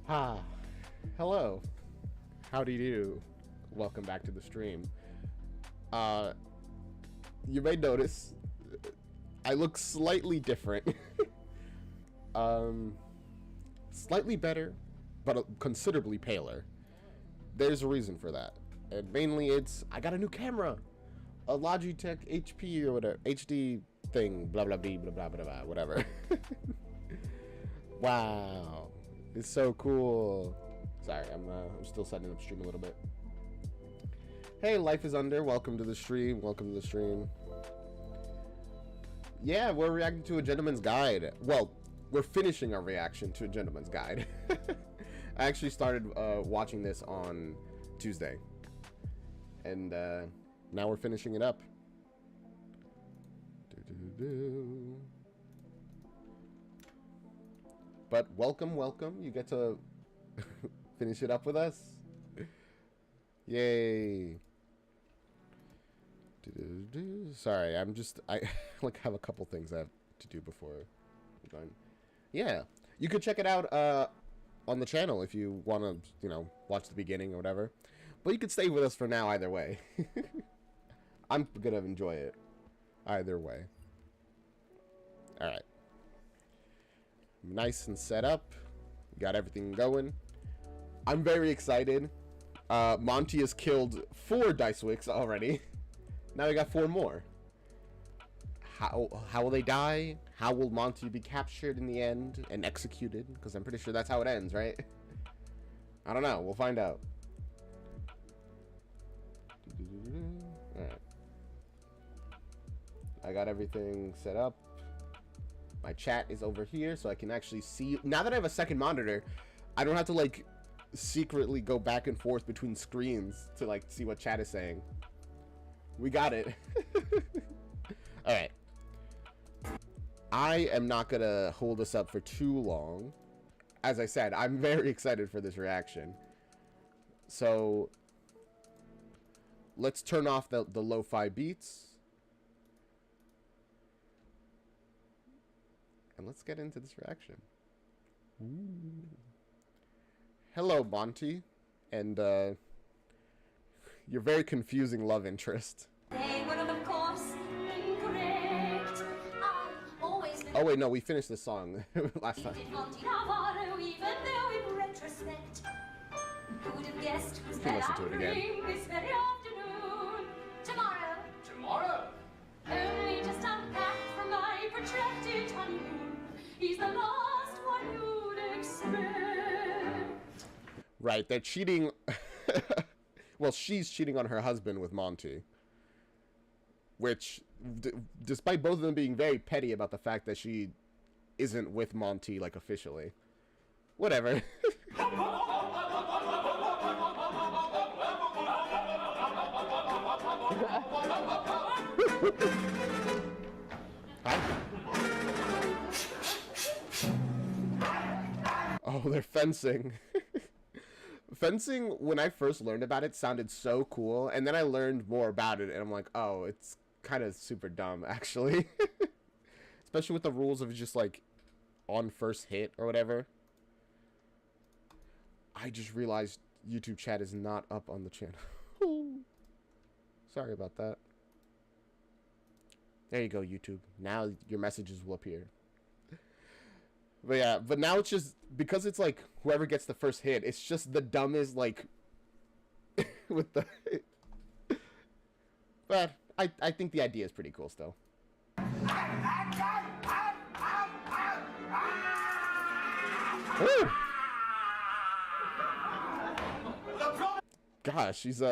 Ah, hello. How do you do? Welcome back to the stream. Uh, you may notice I look slightly different. Slightly better, but considerably paler. There's a reason for that. And mainly it's, I got a new camera. A Logitech HP or whatever, HD thing, blah, blah, blah, blah, blah, blah, blah, whatever. Wow. It's so cool. Sorry, I'm still setting up stream a little bit. Hey, Life is Under. Welcome to the stream. Welcome to the stream. Yeah, we're reacting to A Gentleman's Guide. Well, we're finishing our reaction to A Gentleman's Guide. I actually started watching this on Tuesday. And now we're finishing it up. But welcome, welcome. You get to finish it up with us. Yay. Sorry, I like have a couple things I have to do before I'm done. Yeah, you could check it out on the channel if you want to, you know, watch the beginning or whatever. But you could stay with us for now either way. I'm gonna enjoy it either way. All right. Nice and set up. Got everything going. I'm very excited. Monty has killed 4 Dicewicks already. Now we got 4 more. How will they die? How will Monty be captured in the end and executed? Because I'm pretty sure that's how it ends, right? I don't know. We'll find out. Alright. I got everything set up. My chat is over here, so I can actually see. Now that I have a second monitor, I don't have to, like, secretly go back and forth between screens to, like, see what chat is saying. We got it. Alright. I am not gonna hold us up for too long. As I said, I'm very excited for this reaction. So, let's turn off the lo-fi beats. And let's get into this reaction. Ooh. Hello, Monty. And, your very confusing love interest. They would have, of course, incorrect. I've always been. Oh, wait, no, we finished this song last time. Even though in retrospect, who would have guessed who's Can listen to it again. this very afternoon? Tomorrow. Tomorrow? Only just unpacked from my protracted honeymoon. He's the last one you'd expect. Right, they're cheating. Well, she's cheating on her husband with Monty. Which, despite both of them being very petty about the fact that she isn't with Monty, like, officially. Whatever. Hi. Oh, they're fencing. Fencing, when I first learned about it, sounded so cool, and then I learned more about it, and I'm like, oh, it's kind of super dumb, actually. Especially with the rules of just, like, on first hit or whatever. I just realized YouTube chat is not up on the channel. Sorry about that. There you go, YouTube. Now your messages will appear. But yeah, but now it's just, because it's like, whoever gets the first hit, it's just the dumbest, like, with the... But I think the idea is pretty cool still. Ooh. Gosh, he's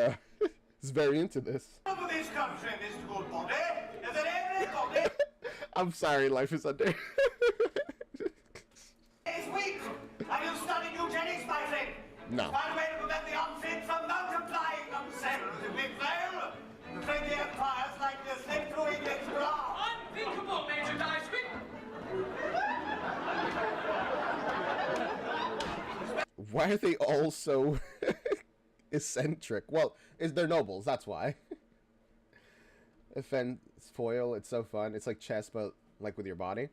he's very into this. This country, Mr. Goodbody, is that everybody I'm sorry, Life is Under. is weak. Have you studied eugenics, my friend? No. Find a way to prevent the unfit from multiplying themselves. If we fail, the friendly empires like to slip through England's ground. Unthinkable, Major Dicewicks. Why are they all so eccentric? Well, they're nobles, that's why. Offense foil, it's so fun. It's like chess, but like with your body.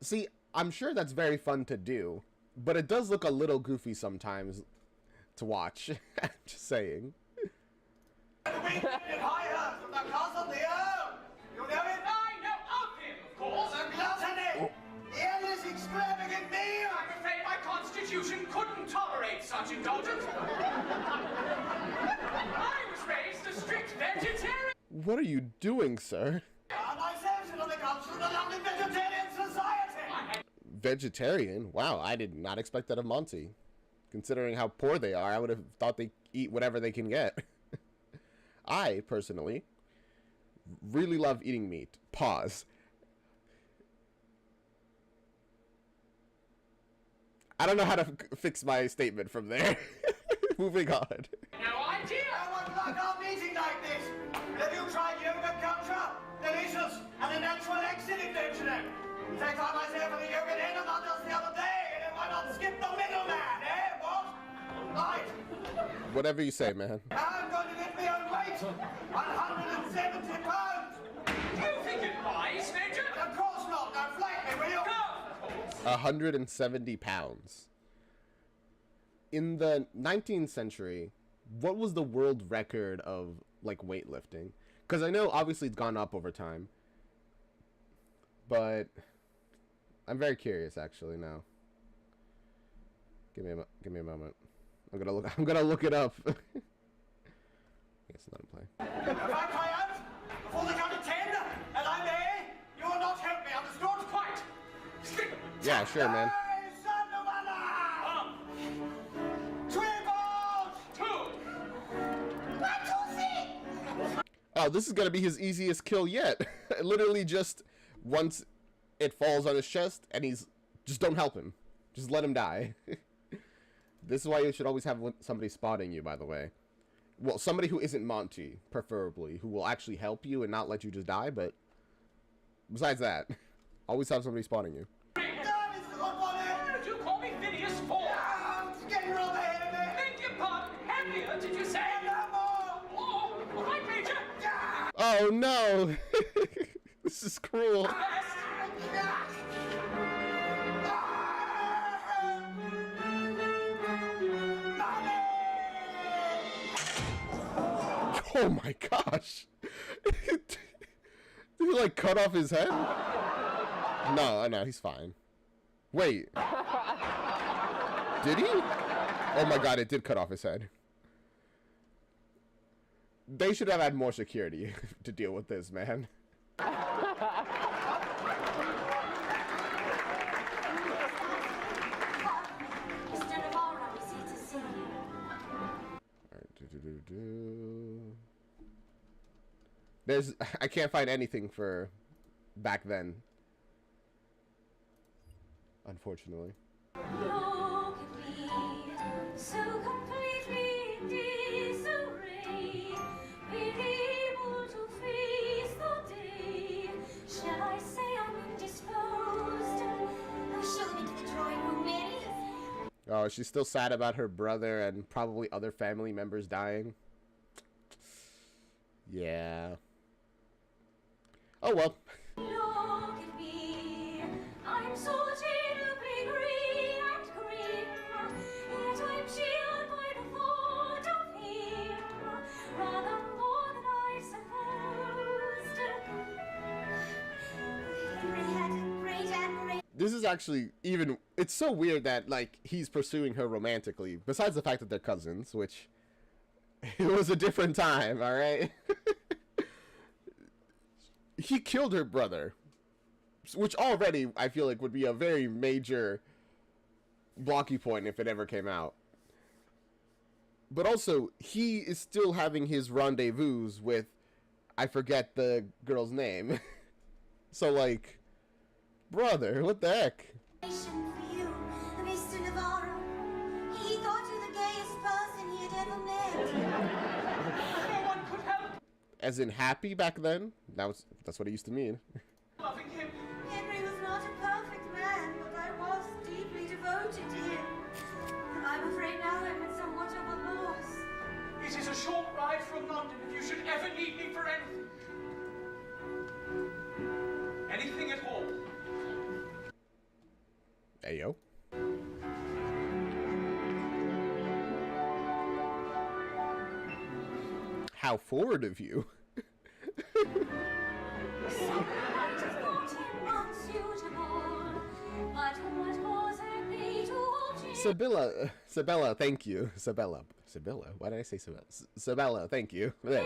See, I'm sure that's very fun to do. But it does look a little goofy sometimes to watch. Just saying. The winged higher from the castle the earl. You know him? I know of him, of course. The gluttony. The endless extravagant meal. I'm afraid my constitution couldn't tolerate such indulgence. I was raised a strict vegetarian. What are you doing, sir? Myself sit on the council of the London Vegetarian Society. Vegetarian? Wow, I did not expect that of Monty. Considering how poor they are, I would have thought they eat whatever they can get. I, personally, really love eating meat. Pause. I don't know how to fix my statement from there. Moving on. No idea. I would like our meeting like this. Have you tried yoga culture? Delicious and a natural exit adventure. Take on myself for the yoga enema just the other day, and then why not skip the middleman, eh? What? Right. Whatever you say, man. I'm going to get my own weight. 170 pounds. Do you think it wise, Major? Of course not. Now flank me, will you? Of course. 170 pounds. In the 19th century, what was the world record of, like, weightlifting? Because I know, obviously, it's gone up over time. But I'm very curious, actually, now. Give me a moment. I'm gonna look it up. I guess let him play. If I cry out before the count of 10, and I may, you will not help me, understood? Quite. Yeah, sure, man. Hey, son of Allah! Triples! 2. 1, 2, 3! Oh, this is gonna be his easiest kill yet. Literally just once it falls on his chest, and he's just don't help him. Just let him die. This is why you should always have somebody spotting you, by the way. Well, somebody who isn't Monty, preferably, who will actually help you and not let you just die, but besides that, always have somebody spotting you. Damn, it's the good one, eh? Did you call me Phineas Ford? Oh, it's getting rather ahead of me. Beg your pardon. Heavier, did you say? No more! Oh, all right, Major. Oh no! This is cruel. Best. Oh my gosh! Did he like cut off his head? No, he's fine. Wait. Did he? Oh my god, it did cut off his head. They should have had more security to deal with this, man. Mr. Navarro is here to see you. There's, I can't find anything for back then, unfortunately. Look at me, so completely in disarray, unable to face the day. Shall I say I'm indisposed? Oh, show them into the drawing room, Mary. Oh, she's still sad about her brother and probably other family members dying. Yeah. Oh well. Look at me, I'm so terribly green and grim, yet I'm chilled by the thought of him, rather more than I supposed. Henry had a great admiration. This is actually even, it's so weird that, like, he's pursuing her romantically, besides the fact that they're cousins, which, it was a different time, alright? He killed her brother, which already, I feel like, would be a very major blocky point if it ever came out. But also, he is still having his rendezvous with, I forget the girl's name. So, like, brother, what the heck? For you, Mr. Navarro. He thought you the gayest person he had ever met. No one could help As in happy back then? That's what it used to mean. loving him. Henry was not a perfect man, but I was deeply devoted to him. I'm afraid now I'm at somewhat of a loss. It is a short ride from London if you should ever need me for anything. Anything at all. Ayo. how forward of you. Sabella, thank you. Sabella, why did I say Sabella? Sabella, thank you. There.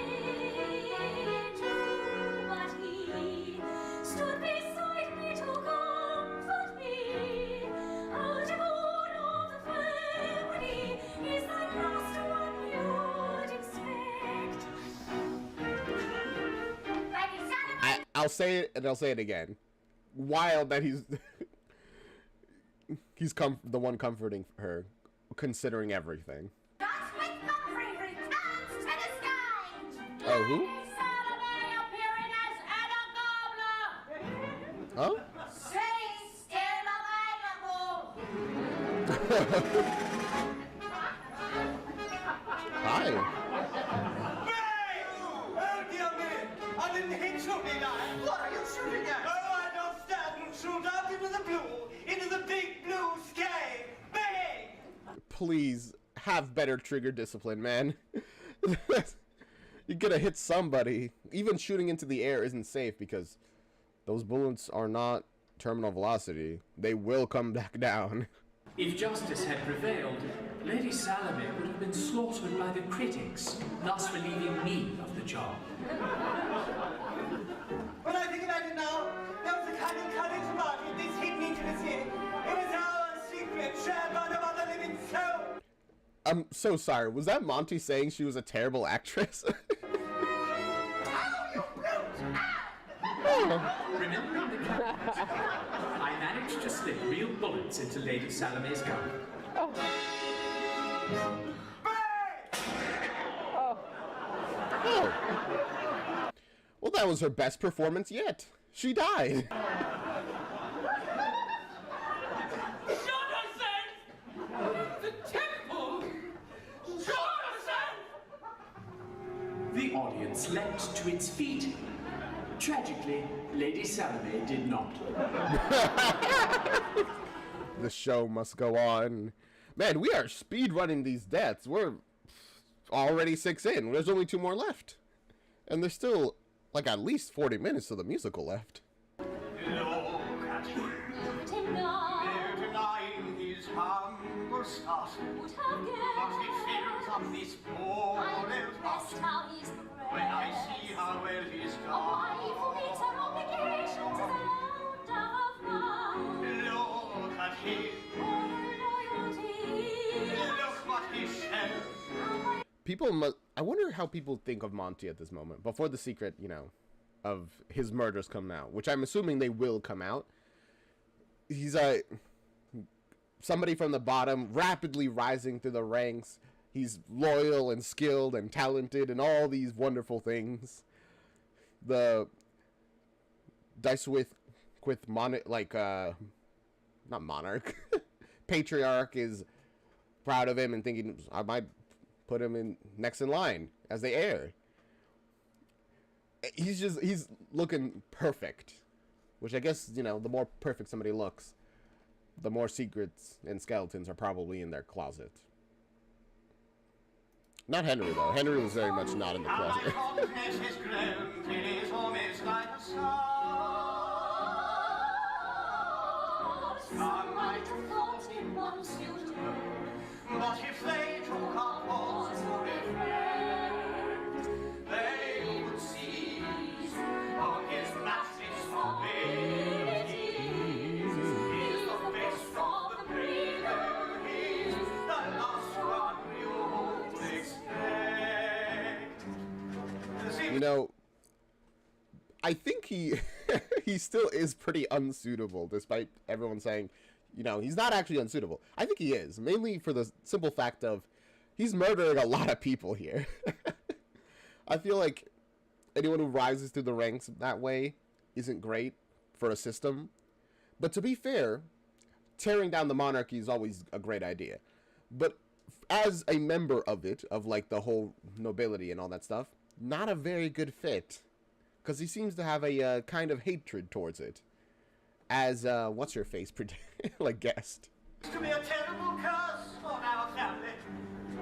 I'll say it, and I'll say it again. Wild that he's the one comforting her, considering everything. Oh, who? Huh? Hi. I didn't hit you, did I? What are you shooting at? Oh, I don't stand and shoot up into the blue, into the big blue sky. Bang! Please have better trigger discipline, man. You're gonna hit somebody. Even shooting into the air isn't safe because those bullets are not terminal velocity. They will come back down. If justice had prevailed, Lady Salome would have been slaughtered by the critics, thus relieving me of the job. When I think about it now, there was a kind of courage about it, this hidden intimacy. It was our secret, shared by no other living soul. I'm so sorry. Was that Monty saying she was a terrible actress? Remembering the cabinet, I managed to slip real bullets into Lady Salome's gun. Oh. Well, that was her best performance yet. She died. The audience leapt to its feet. Tragically, Lady Salome did not. The show must go on. Man, we are speed running these deaths. We're already 6 in. There's only 2 more left. And there's still, like, at least 40 minutes of the musical left. Look at him. Denying his humble start. But he fills up this poor little heart. When I see how well he's done. Look at him. Look what he said. People I wonder how people think of Monty at this moment, before the secret, you know, of his murders come out, which I'm assuming they will come out. He's somebody from the bottom, rapidly rising through the ranks. He's loyal and skilled and talented and all these wonderful things. The not monarch, patriarch is proud of him and thinking I might put him in next in line as the heir. He's looking perfect, which I guess, you know, the more perfect somebody looks, the more secrets and skeletons are probably in their closet. Not Henry, though. Henry was very much not in the closet. But if they took our cause to reflect, they would seize on his massive nobility. He's the best of the breeders, the last one you would expect. You know, I think he still is pretty unsuitable, despite everyone saying, you know, he's not actually unsuitable. I think he is, mainly for the simple fact of he's murdering a lot of people here. I feel like anyone who rises through the ranks that way isn't great for a system. But to be fair, tearing down the monarchy is always a great idea. But as a member of it, of like the whole nobility and all that stuff, not a very good fit. Because he seems to have a kind of hatred towards it. As, what's her face, like, guessed. To be a terrible curse on our family.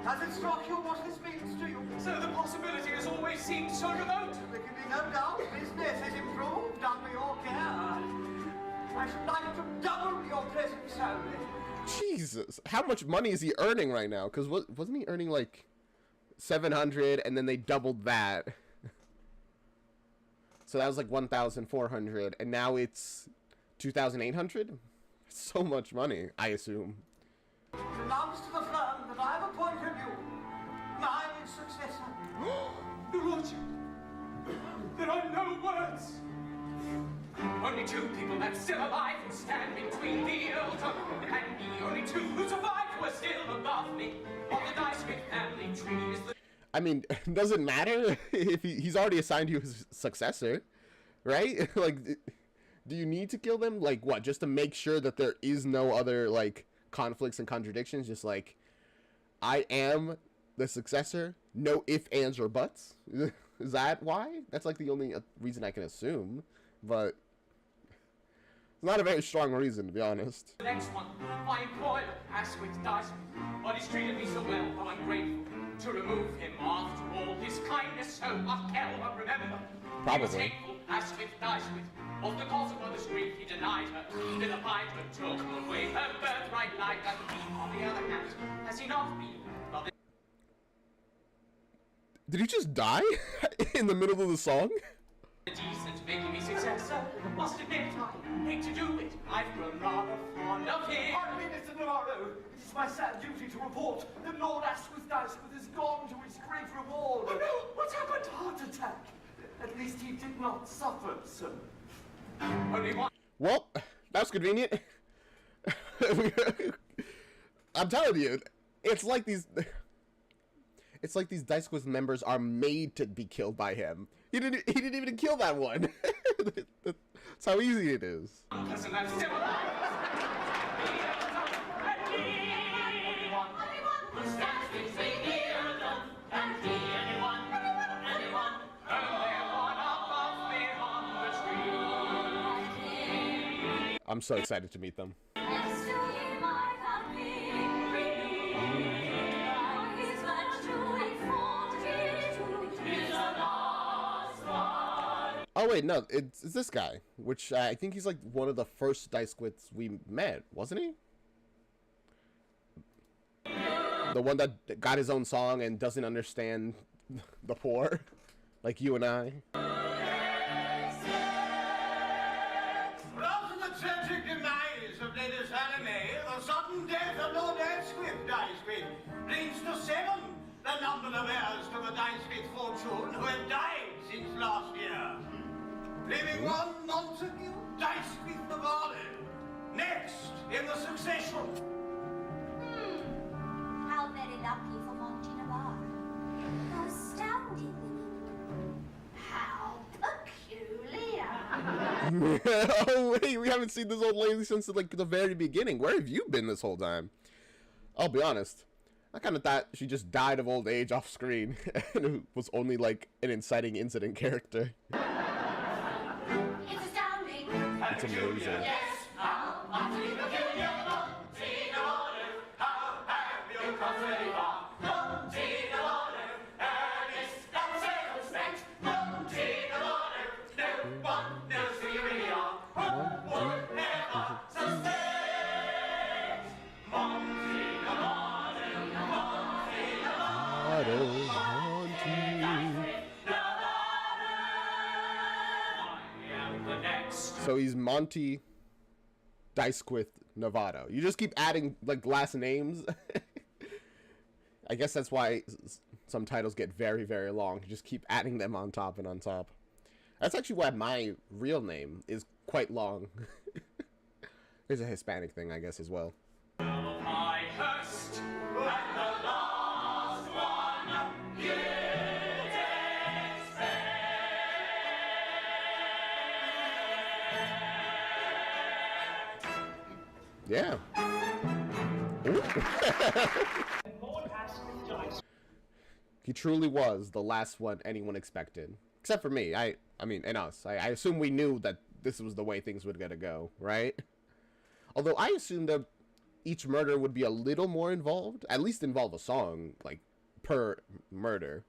Has it struck you what this means to you? So the possibility has always seemed so remote. There can be no doubt business has improved under your care. I should like to double your present salary. Jesus, how much money is he earning right now? Because wasn't he earning like 700 and then they doubled that? So that was like 1,400 and now it's 2,800? So much money, I assume. Announce to the firm that I've appointed you my successor. Your Lordship, there are no words. Only two people left still alive who stand between the elder and me. Only two who survived who are still above me. On the Dicewit family tree is the... I mean, it doesn't matter if he's already assigned you his successor, right? Like, do you need to kill them? Like, what, just to make sure that there is no other, like, conflicts and contradictions? Just like, I am the successor, no ifs, ands, or buts? Is that why? That's, like, the only reason I can assume, but it's not a very strong reason, to be honest. The next one, my employer, Asquith Dicewit. But he's treated me so well, but I'm grateful to remove him after all his kindness. So I'll remember. He was Probably. hateful, Asquith Dicewit. Of the cause of mother's grief, he denied her. Vilified her, took away her birthright life. And he, on the other hand, has he not been? But Did he just die in the middle of the song? decent making me successor. Must admit, I hate to do it. I've grown rather fond of him. Pardon me, Mr. Navarro. It is my sad duty to report that Lord Asquith Dicewit has gone to his great reward. Oh no, what's happened? Heart attack. At least he did not suffer, sir. Only one. Well, that's convenient. I'm telling you, it's like these Dicewith members are made to be killed by him. He didn't even kill that one. That's how easy it is. Person that's still alive. Who stands between the earldom and the anyone? And they're one above me on the tree. I'm so excited to meet them. Next to him I can be. His virtue and fortitude is a last one. Oh wait, no, it's this guy, which I think he's like one of the first Dicewits we met, wasn't he? The one that got his own song and doesn't understand the poor, like you and I. After the tragic demise of Lady Salome, the sudden death of Lord Asquith Dicewit brings to 7 the number of heirs to the Dicewit fortune who have died since last year. Leaving one Montague Dicewit Navarro next in the succession. How very lucky for Monty Navarro. Astounding. How peculiar. Oh wait, we haven't seen this old lady since like the very beginning. Where have you been this whole time? I'll be honest, I kind of thought she just died of old age off screen and it was only like an inciting incident character. It's astounding. It's amazing. Yes, how utterly peculiar, Monty Navarro. How have you come very far, Monty Navarro? Earnest and circumspect, Monty Navarro. No one knows who you really are. Who would ever suspect? Monty Navarro, Monty Navarro. So he's Monty Dicewith Novato. You just keep adding like last names. I guess that's why some titles get very, very long. You just keep adding them on top and on top. That's actually why my real name is quite long. It's a Hispanic thing, I guess, as well. My Hurst, and the last one you'd expect. Yeah. He truly was the last one anyone expected. Except for me. I mean, and us. I assume we knew that this was the way things were gonna go, right? Although I assumed that each murder would be a little more involved. At least involve a song, like, per murder.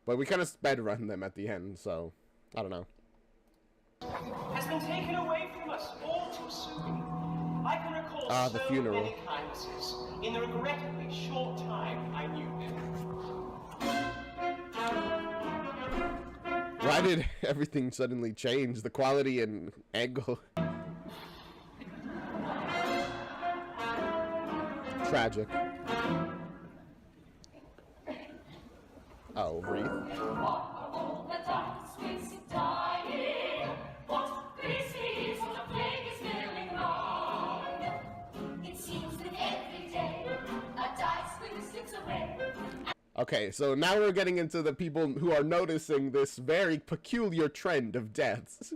But we kind of sped run them at the end, so I don't know. Has been taken away from us all too soon. I can recall the so funeral. many kindnesses in the regrettably short time I knew him. Why did everything suddenly change? The quality and angle. Tragic. Oh, wreath. All the dastardly dying. What greasy sort of plague is going on? It seems that every day a dice swing slips away. Okay, so now we're getting into the people who are noticing this very peculiar trend of deaths.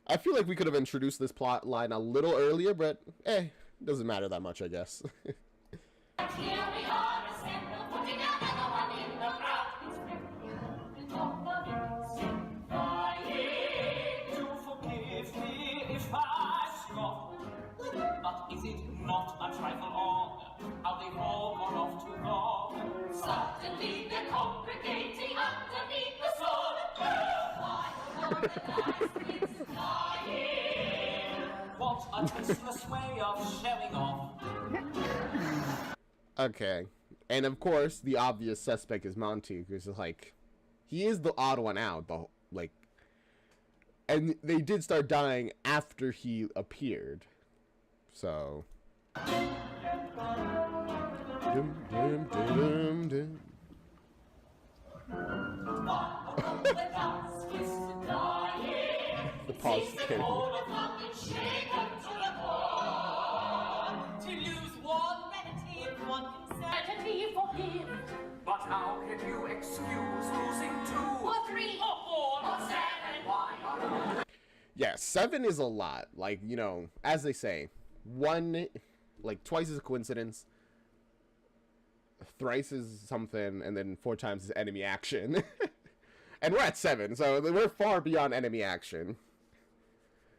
I feel like we could have introduced this plot line a little earlier, but doesn't matter that much, I guess. Here we are assembled, putting another one in the crowd. It's Do forgive me if I scoff, but is it not a trifle odd how they've all gone off to God? Suddenly they're congregating underneath the sword. Why are the dice it's dying? What a tasteless way of showing off. Okay, and of course, the obvious suspect is Monty, because like, he is the odd one out, and they did start dying after he appeared, so. Dum, dum, dum, dum. The pause came. To lose one relative, one consent. But how can you excuse losing 2 Or 3 or 4 or 7. Why? Yeah, 7 is a lot. Like, you know, as they say, twice is a coincidence, thrice is something, and then 4 times is enemy action. And we're at 7, so we're far beyond enemy action.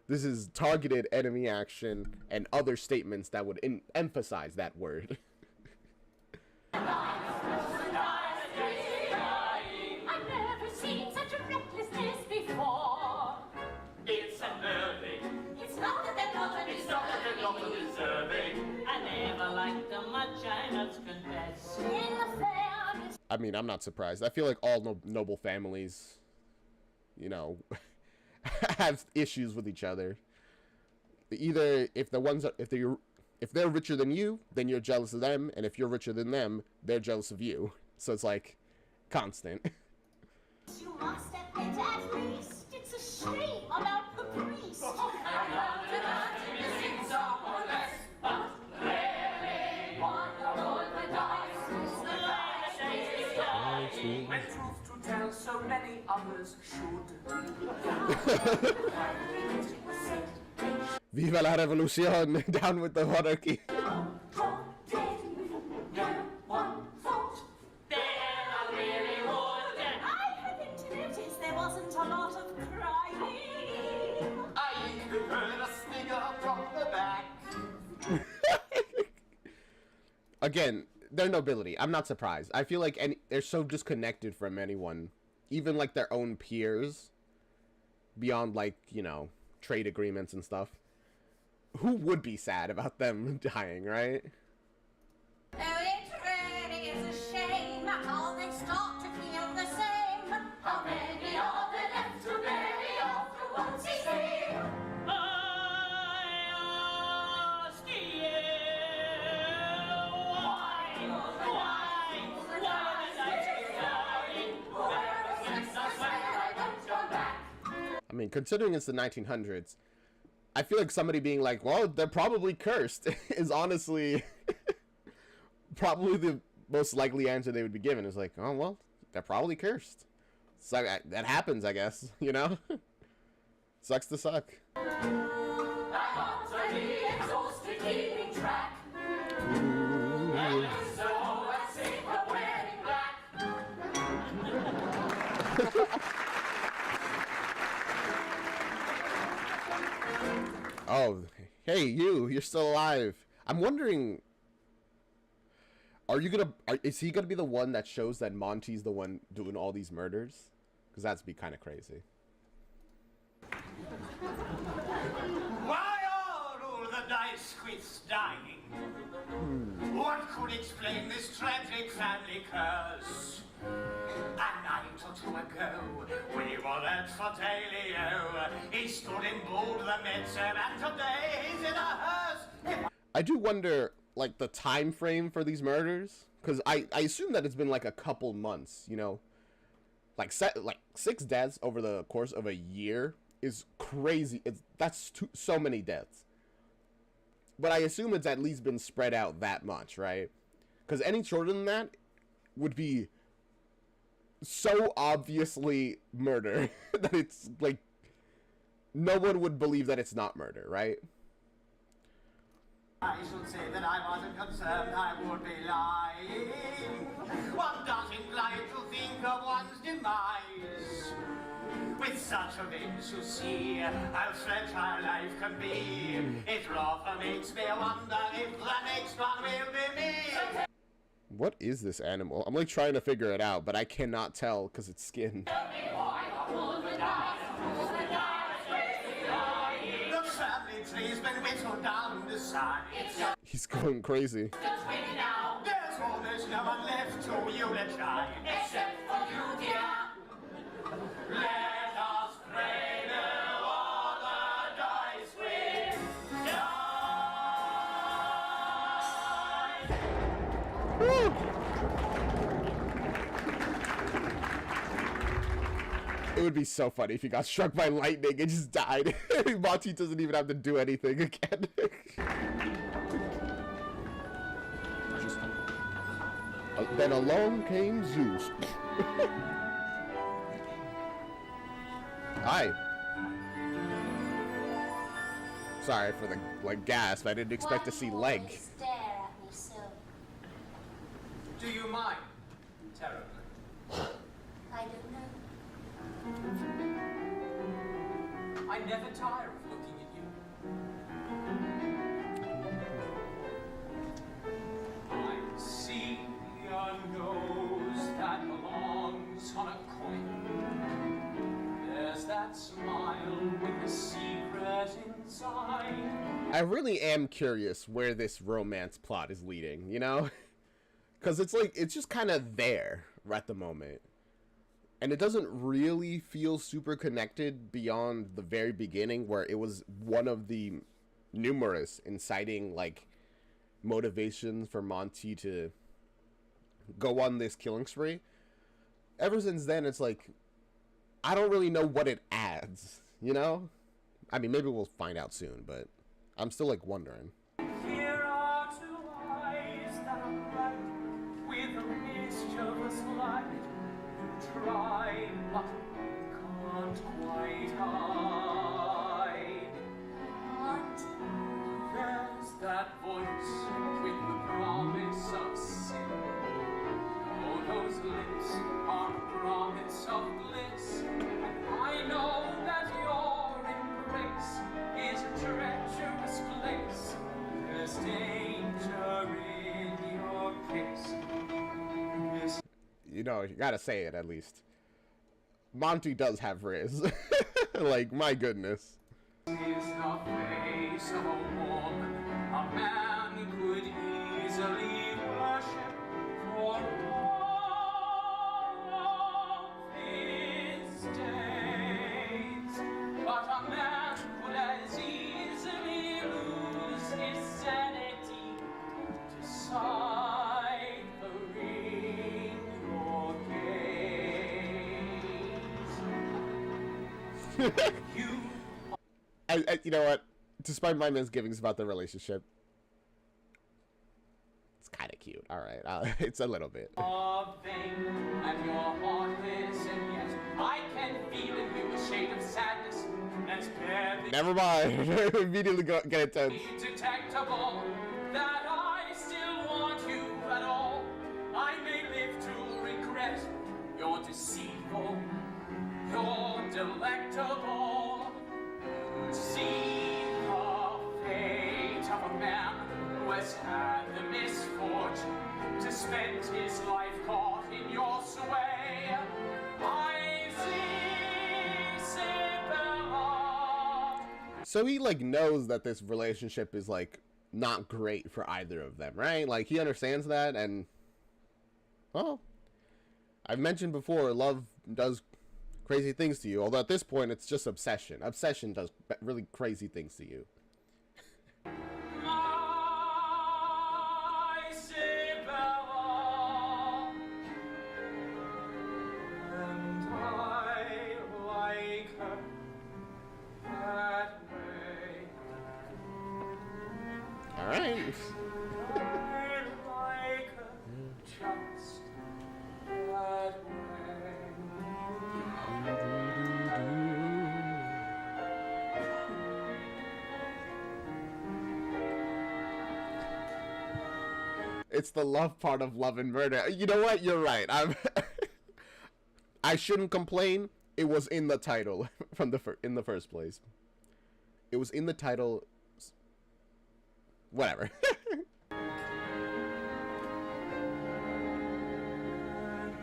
This is targeted enemy action and other statements that would emphasize that word. I've never seen such a recklessness before. It's unnerving. It's not that they're not It's not that they're not deserving. I never liked them much, I must confess. in the fairness. I mean, I'm not surprised. I feel like all noble families, you know, have issues with each other. Either if they're richer than you, then you're jealous of them, and if you're richer than them, they're jealous of you. So it's like constant. You must admit at least it's a shame about the priest. Missing someone less, but really one of all the dice. When truth to tell, so many others should. Viva la revolución! Down with the monarchy. I happened to notice there wasn't a lot of crying. I even heard a snigger from the back. Again, they're nobility. I'm not surprised. I feel like they're so disconnected from anyone, even like their own peers, beyond like, you know, trade agreements and stuff. Who would be sad about them dying, right? Oh, it really is a shame how they start to feel the same. How many are there left to bury after once he came? I ask you, why I mean, considering it's the 1900s, I feel like somebody being like, well, they're probably cursed is honestly probably the most likely answer they would be given. Is like, oh, well, they're probably cursed. So that happens, I guess, you know? Sucks to suck. Oh, hey, you're still alive. I'm wondering, is he gonna be the one that shows that Monty's the one doing all these murders? Because that'd be kind of crazy. Why are all the dice quits dying? What could explain this tragic family curse? A night or two ago, we were at Fortalio. He stood in bold the midterm, and today he's in a hearse. I do wonder, like, the time frame for these murders, because I assume that it's been like a couple months, you know, like 6 deaths over the course of a year is crazy. That's so many deaths. But I assume it's at least been spread out that much, right? Because any shorter than that would be so obviously murder that it's like no one would believe that it's not murder, right? I should say that I wasn't concerned, I would be lying. One doesn't like to think of one's demise. With such events, you see how fragile life can be. It rather makes me wonder if the next one will be me. What is this animal? I'm like trying to figure it out, but I cannot tell because it's skin. The family tree's been whittled down the side. He's going crazy. There's almost no one left to eulogize. Except for you, dear. Let us pray now all the dice will die. Woo! It would be so funny if he got struck by lightning and just died. Monty doesn't even have to do anything again. Then along came Zeus. Hi. Sorry for the gasp. I didn't expect to see leg. Stare at me so. Do you mind? Terribly. I don't know. I never tire of looking at you. I see a nose that belongs on a coin. There's that smile with a secret inside. I really am curious where this romance plot is leading, you know? Because it's like, it's just kind of there at the moment. And it doesn't really feel super connected beyond the very beginning, where it was one of the numerous inciting, like, motivations for Monty to go on this killing spree. Ever since then, it's like, I don't really know what it adds, you know? I mean, maybe we'll find out soon, but I'm still, like, wondering. Here are two eyes that are bright with a mischievous light. Try, but can't quite hide. There's that voice with the promise of sin. Oh, those lips are a promise of bliss. And I know that your embrace is a treacherous place. There's danger in your case. You know, you gotta say it at least. Monty does have riz. Like, my goodness. Is the face of a woman a man could easily worship for all of his days. But a man could as easily lose his sanity, deciphering your gaze. You know what? Despite my misgivings about the relationship, it's kind of cute. All right, it's a little bit. Of vain, and your heartless, and yet I can feel in you a shade of sadness that's barely Never mind. Immediately get intense. detectable. That I still want you at all. I may live to regret you're deceitful, you're delectable. See the fate of a man who has had the misfortune to to spend his life caught in your sway. I see Sibylla. So he, like, knows that this relationship is, like, not great for either of them, right? Like, he understands that, and, well, I've mentioned before, love does crazy things to you, although at this point, it's just obsession. Obsession does really crazy things to you. My Sibylla, and I like her that way. All right. I like her just that way. It's the love part of Love and Murder. You know what? You're right. I shouldn't complain. It was in the title from in the first place. It was in the title. Whatever.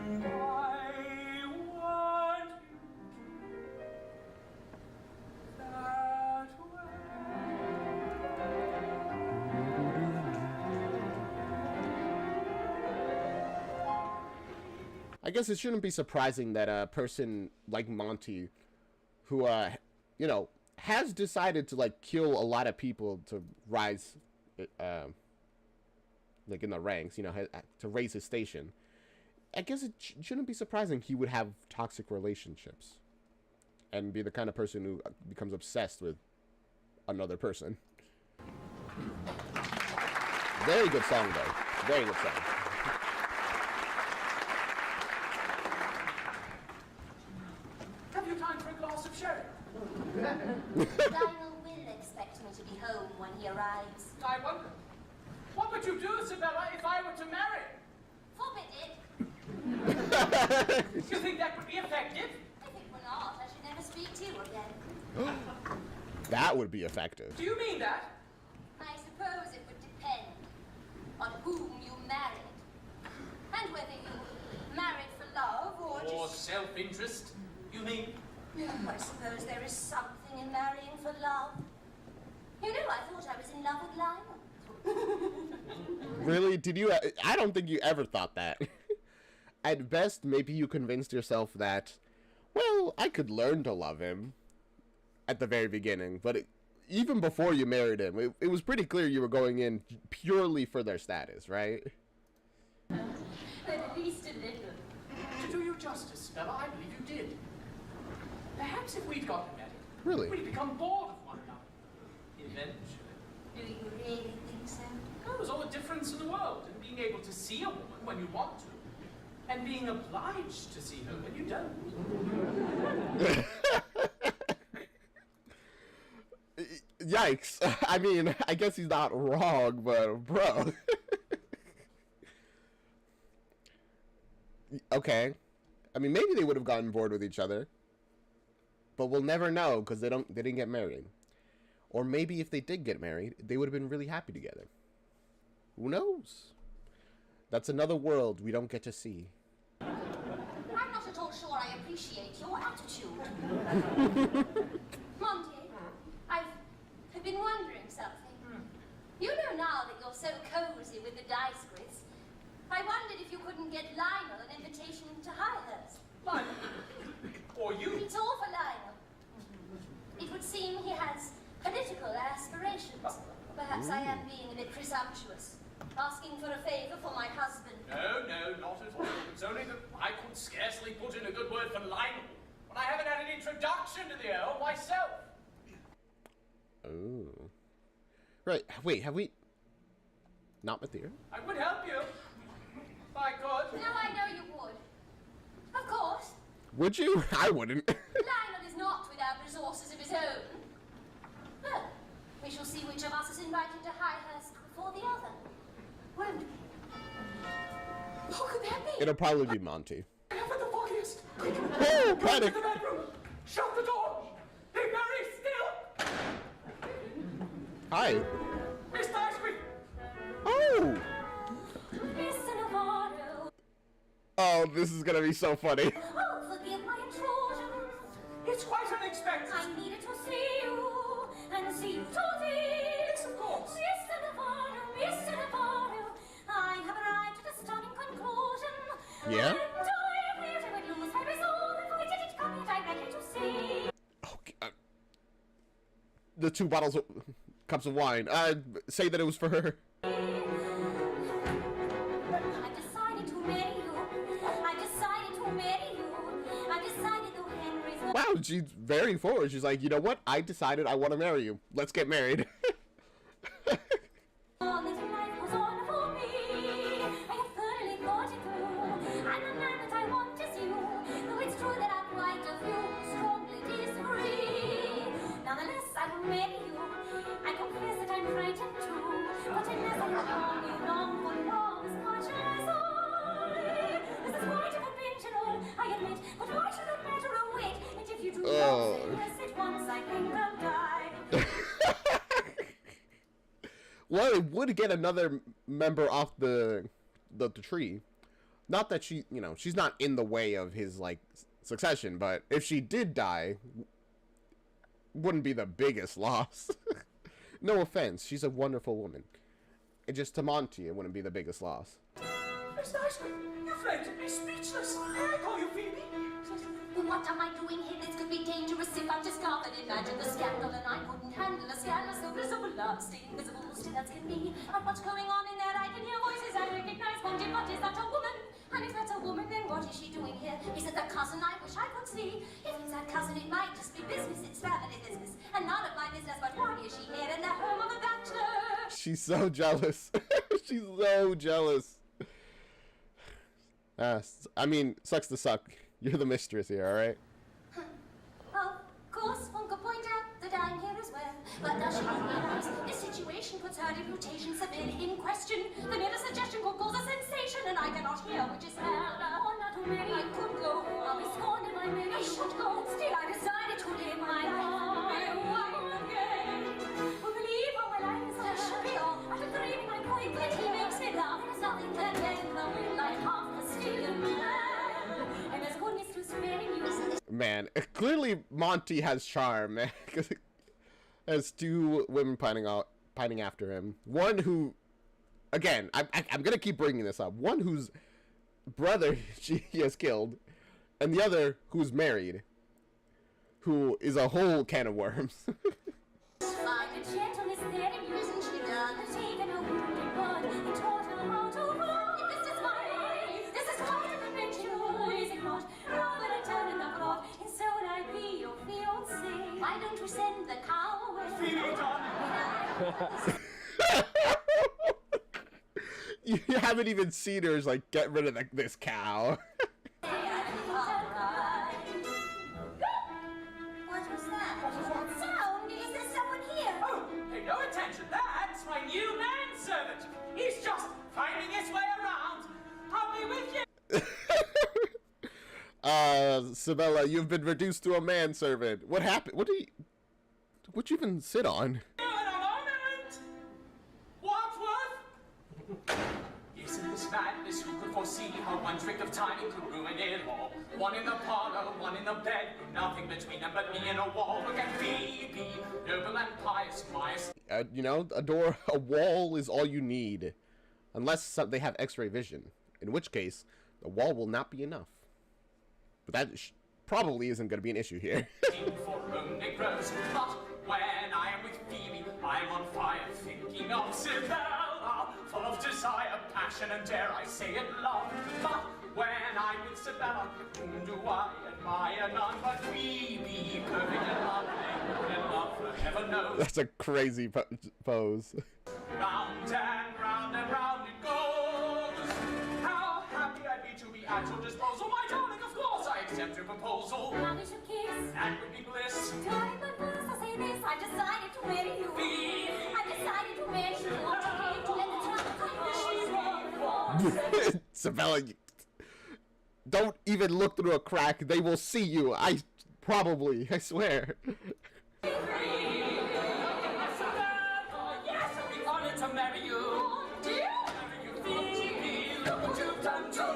And I want you that way. I guess it shouldn't be surprising that a person like Monty, who, you know, has decided to, like, kill a lot of people to rise, like, in the ranks, you know, to raise his station. I guess it shouldn't be surprising he would have toxic relationships and be the kind of person who becomes obsessed with another person. Very good song, though. Very good song. Have you time for a glass of sherry? Lionel will expect me to be home when he arrives. I wonder, what would you do, Sibylla, if I were to marry? Forbid it. You think that would be effective? If it were not, I should never speak to you again. That would be effective. Do you mean that? I suppose it would depend on whom you married. And whether you married for love or Or just... self-interest, you mean? I suppose there is something in marrying for love. You know, I thought I was in love with Lionel. Really? Did you? I don't think you ever thought that. At best, maybe you convinced yourself that, well, I could learn to love him at the very beginning. But even before you married him, it was pretty clear you were going in purely for their status, right? But at least a little. To do you justice, Sibylla, I believe you did. Perhaps if we'd gotten married, Really? we'd become bored of one another. Eventually. Do you really think so? There's all the difference in the world in being able to see a woman when you want to, and being obliged to see her when you don't. Yikes. I mean, I guess he's not wrong, but bro. Okay. I mean, maybe they would have gotten bored with each other. But we'll never know because they didn't get married. Or maybe if they did get married, they would have been really happy together. Who knows? That's another world we don't get to see. I'm not at all sure I appreciate your attitude. Monty, I've been wondering something. You know now that you're so cozy with the dice quiz, I wondered if you couldn't get Lionel an invitation to Highhurst. Lionel? Or you? It's all for Lionel. It would seem he has political aspirations. Perhaps I am being a bit presumptuous, asking for a favor for my husband. No, not at all. It's only that I could scarcely put in a good word for Lionel when I haven't had an introduction to the Earl myself. Oh. Right. Wait, have we not met the Earl? I would help you. If I could. No, I know you would. Of course. Would you? I wouldn't. Lionel is not without resources of his own. Well, we shall see which of us is invited to Highhurst before the other. Won't we? Who could that be? It'll probably be Monty. I haven't the foggiest. Quick, Oh, go to panic! the bedroom. Shut the door. Be very still. Hi. Miss Dashby. Oh! Listen of all this is gonna be so funny. Oh, forgive my intrusion. It's quite unexpected. I needed to see you and see you today. Yes, of course. Mr. Navarro, I have arrived at a stunning conclusion. Yeah? I would lose my resolve if I didn't come yet. I beg you to see. Okay, the 2 bottles of cups of wine. Say that it was for her. I decided to marry you. I decided to marry you. I decided though Henry's Wow, she's very forward. She's like, you know what? I decided I want to marry you. Let's get married. all little life goes on for me. I have thoroughly thought it through. I'm the man that I want is you. Though it's true that I quite a few strongly disagree. Nonetheless, I will marry you. I confess that I'm frightened too. But unless I long you long for love as much as I. This is quite unconventional, I admit. But why should that matter a whit? And if you do not say yes at once, I think I'll die. Well, it would get another member off the tree. Not that she, you know, she's not in the way of his, like, succession, but if she did die, wouldn't be the biggest loss. No offense, she's a wonderful woman. And just to Monty, it wouldn't be the biggest loss. Miss Nicely, you've rendered me speechless. May I call you Phoebe? What am I doing here? This could be dangerous if I'm discovered. Imagine the scandal, and I couldn't handle a scandal so visible. Love, stay invisible, still as can be. But what's going on in there? I can hear voices. I recognize Monty, but is that a woman? And if that's a woman, then what is she doing here? Is it that cousin I wish I could see? If it's that cousin, it might just be business. It's family business, and none of my business. But why is she here in the home of a bachelor? She's so jealous. She's so jealous. I mean, sucks to suck. You're the mistress here, alright? Of course, one could point out that I'm here as well. But does she realize this situation puts her reputation severely in question? The mere suggestion could cause a sensation, and I cannot hear which is hell. Or not to marry, I could go. I'll be scorned if I marry. I should go. Still, I decided to live my life again. Who believe how well I was? That should be all. After grieving my point, but he makes me laugh. There's nothing that can the will I half the steal man. And as goodness to sparing you. Man, clearly Monty has charm, man. There's 2 women pining after him. One who, again, I'm gonna keep bringing this up. One whose brother he has killed, and the other who's married, who is a whole can of worms. Find a gentleness there in you, isn't she done? Taken a wounded bud and taught her how to run. This is my life. This is quite a conventional, is it not? Rather a turn in the plot, and so would I be your fiancé. Why don't you send the cow away? Phoebe, darling. You haven't even seen her like get rid of this cow. What was that? What sound? Is there someone here? Oh, pay no attention. That's my new manservant. He's just finding his way around. I'll be with you. Sabella, you've been reduced to a manservant. What happened? What'd you even sit on? In a moment. Wadsworth. Isn't this madness? Who could foresee how one trick of timing could ruin it all? One in the parlor, one in the bed, nothing between them but me and a wall. Look at Phoebe, noble and pious, pious. You know, a wall is all you need. Unless they have x-ray vision. In which case, the wall will not be enough. But that probably isn't going to be an issue here. For whom it grows, but when I am with Phoebe, I am on fire, thinking of Sibella, full of desire, passion, and dare I say it, love. But when I'm with Sibella, whom do I admire? None but Phoebe, perfect and lovely, and love forever knows. That's a crazy pose. Round and round it goes. How happy I'd be to be at your disposal, my darling. Of course, I accept your proposal. Now we should kiss. That would be bliss. Darling, but first I'll say this. I decided to marry you. I decided to marry you. Sabella, don't even look through a crack. They will see you. I swear. Yes, I'll be honored to marry you. Dear, marry you, Phoebe. Look what you've done to me.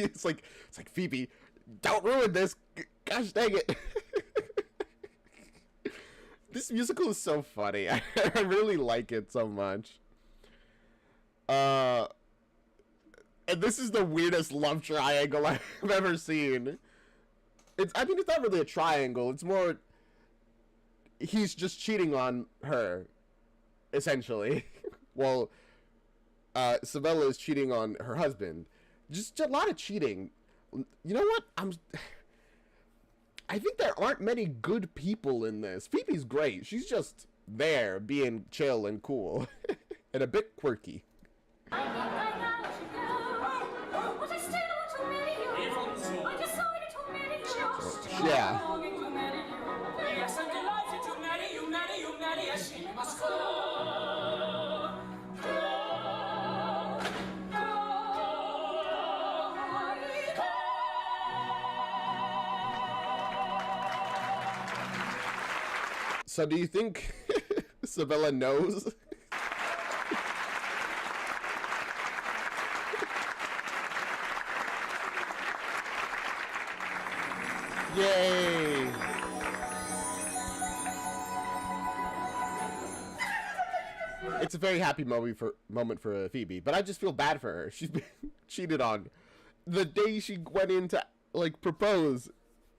it's like Phoebe, don't ruin this. Gosh dang it. This musical is so funny. I really like it so much. And this is the weirdest love triangle I've ever seen. I mean, it's not really a triangle. It's more, he's just cheating on her, essentially. Well, Sabella is cheating on her husband. Just a lot of cheating. You know what? I think there aren't many good people in this. Phoebe's great. She's just there, being chill and cool, and a bit quirky. I should go, but I still want to marry you. I decided to marry you. Yeah. Longing to marry you. Yes, I'm delighted to marry you, marry you, marry. Yes, she must go. So do you think Sabella knows? Yay! It's a very happy moment for Phoebe, but I just feel bad for her. She's been cheated on. The day she went in to like propose,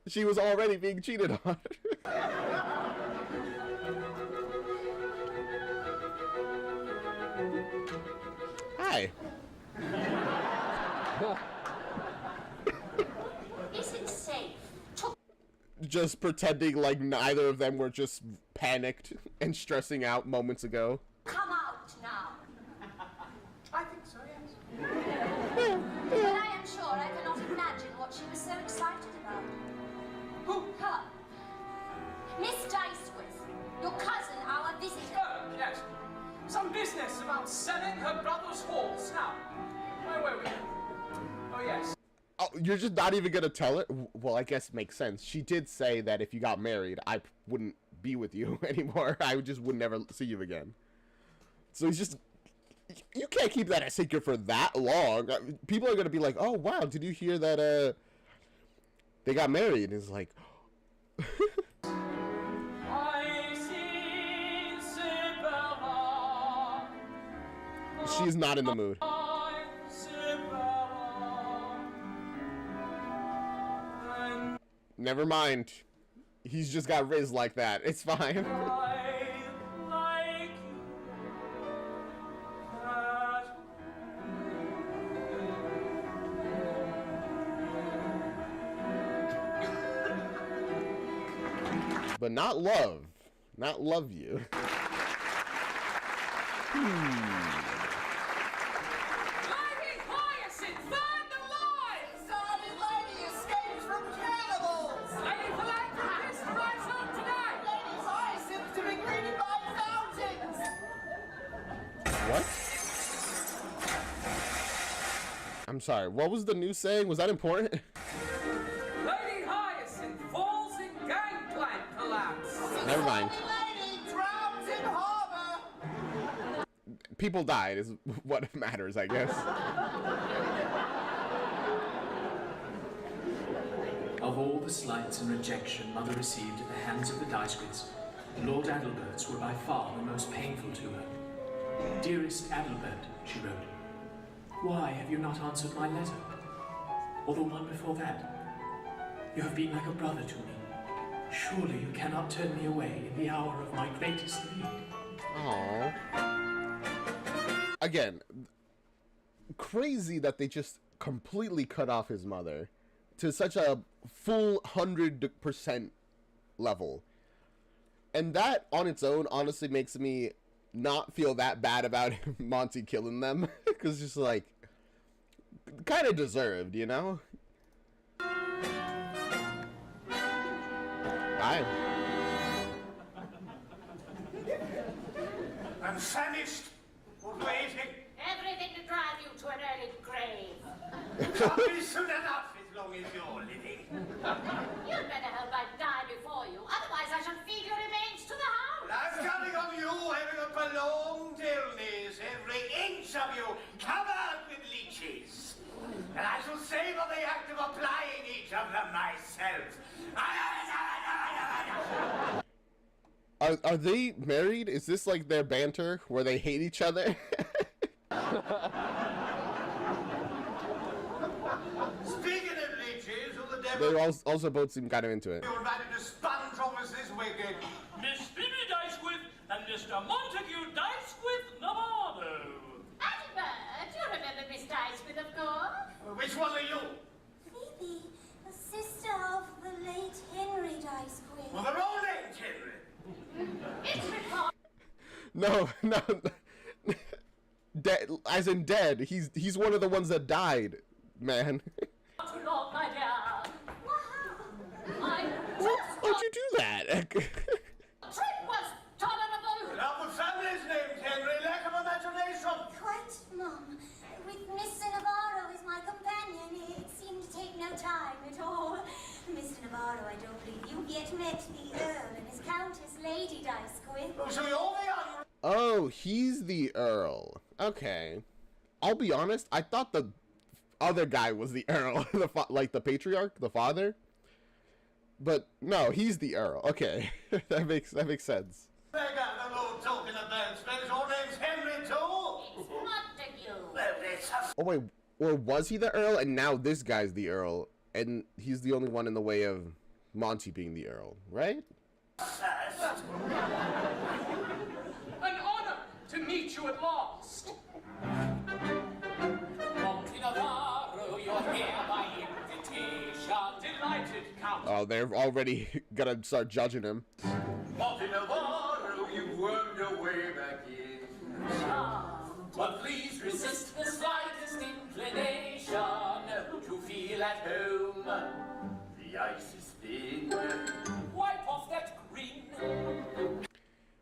she was already being cheated on. Hi. Is it safe? Just pretending like neither of them were just panicked and stressing out moments ago. Come out now. I think so, yes. But I am sure I cannot imagine what she was so excited about. Who? Her. Miss Dicewith, your cousin, our visitor. Oh, yes. Some business about selling her brother's horse. Now, where were we? Oh, yes. Oh, you're just not even gonna tell it? Well, I guess it makes sense. She did say that if you got married, I wouldn't be with you anymore. I just would never see you again. So he's just... You can't keep that a secret for that long. People are gonna be like, oh, wow, did you hear that, they got married? It's like... I see Sibylla. She's not in the mood. Never mind. He's just got Riz like that. It's fine. But not love. Not love you. Lady Hyacinth, find the line! Sorry, lady escapes from cannibals! Lady Philanthropist arrives home tonight! Lady Hyacinth to be greeted by fountains! What? I'm sorry. What was the news saying? Was that important? Lady Hyacinth falls in gangplank collapse! Never mind. Lady drowns in harbor! People died is what matters, I guess. Of all the slights and rejection Mother received at the hands of the Dicewits, Lord Adalbert's were by far the most painful to her. Dearest Adalbert, she wrote, why have you not answered my letter? Or the one before that? You have been like a brother to me. Surely you cannot turn me away in the hour of my greatest need. Aww. Again, crazy that they just completely cut off his mother to such a full 100% level. And that on its own honestly makes me not feel that bad about Monty killing them. Because just like, kind of deserved, you know? Hi. I'm famished. What waiting? Everything to drive you to an early grave. Can't be soon enough as long as you're living. You'd better hope I die before you. Otherwise, I shall feed your remains to the hound. I'm counting on you having up a long illness, every inch of you covered with leeches. and I shall savor the act of applying each of them myself. Are they married? Is this like their banter where they hate each other? Speaking of leeches, who the devil... They also both seem kind of into it. You're invited to sponge off us this wicked. Miss Phoebe Dicewith and Mr. Montague Dicewith Navarro. Adalbert, you remember Miss Dicewith, of course? Which one are you? Phoebe, the sister of the late Henry Dicewith. Well, they're all named Henry. It's recorded. No. Dead, as in dead. He's one of the ones that died, man. Lord, my dear. Why'd you do that? Trip was tolerable. Now the family's named Henry, lack of imagination. Quite, Mum. With Mr. Navarro as my companion, it seemed to take no time at all. Mr. Navarro, I don't believe you've yet met the Earl and his Countess Lady Dicewith. Oh, so you're the young... Oh, he's the Earl. Okay. I'll be honest, I thought the other guy was the Earl, like the patriarch, the father. But no, he's the Earl. Okay, that makes sense. They got the Lord talking about space. Your name's Henry too. It's Montague. Well, it's a... Oh wait, or was he the Earl and now this guy's the Earl and he's the only one in the way of Monty being the Earl, right? An honor to meet you at last. Monty Navarro, you're here by invitation. Delighted, Count. Oh, they're already gonna start judging him. Monty Navarro, you've wormed your way back in. But please resist the slightest inclination to feel at home. The ice is thin. Wipe off that grin.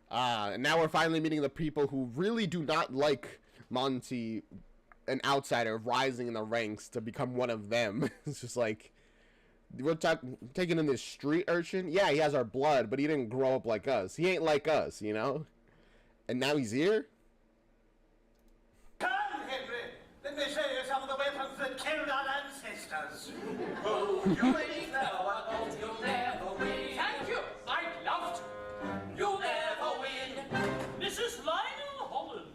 And now we're finally meeting the people who really do not like Monty, an outsider, rising in the ranks to become one of them. It's just like, we're taking in this street urchin. Yeah, he has our blood, but he didn't grow up like us. He ain't like us, you know? And now he's here? Come, Henry. Let me show you some of the weapons that killed our ancestors. Oh, you ain't now, you'll never win. Thank you. I'd love to. You'll never win. Mrs. Lionel Holland.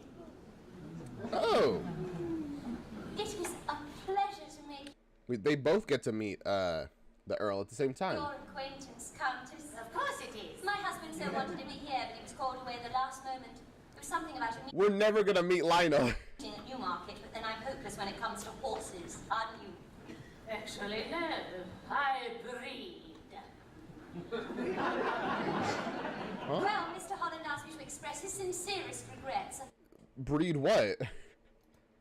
Oh. It is a pleasure to make They both get to meet the Earl at the same time. your acquaintance, Countess. Of course it is. My husband so wanted to be here, but he was called away at the last moment. There was something about a We're never gonna meet Lionel. meeting at Newmarket, but then I'm hopeless when it comes to horses, aren't you? Actually, no. I breed. Well, Mr. Holland asked me to express his sincerest regrets. Breed what?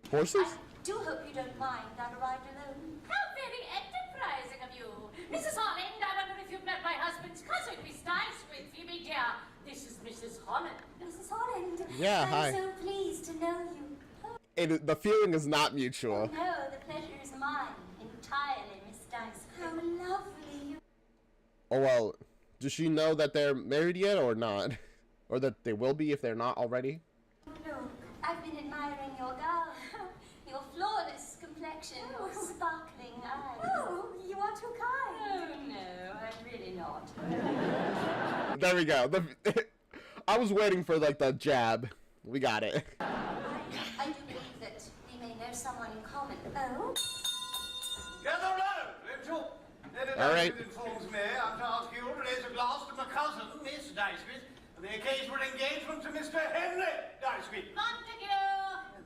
Horses? I do hope you don't mind. I've arrived alone. How very enterprising of you. Mrs. Holland, I wonder if you've met my husband's cousin, Miss Dicewith, Phoebe dear. This is Mrs. Holland. Mrs. Holland. Yeah, I'm hi. so pleased to know you. Oh, The feeling is not mutual. no, the pleasure is mine. Entirely, Miss Dice. How lovely you... Oh well, does she know that they're married yet or not? Or that they will be if they're not already? Look, I've been admiring your gown. Your flawless complexion, your sparkling eyes. Oh, you are too kind. Oh, no, I'm really not. There we go. I was waiting for like the jab. We got it. I do believe that we may know someone in common. Oh? Gather round, won't you? Lady All right. Dicewith informs me I'm to ask you to raise a glass to my cousin, Miss Dicewith, for the occasional engagement to Mr. Henry Dicewith. Montague!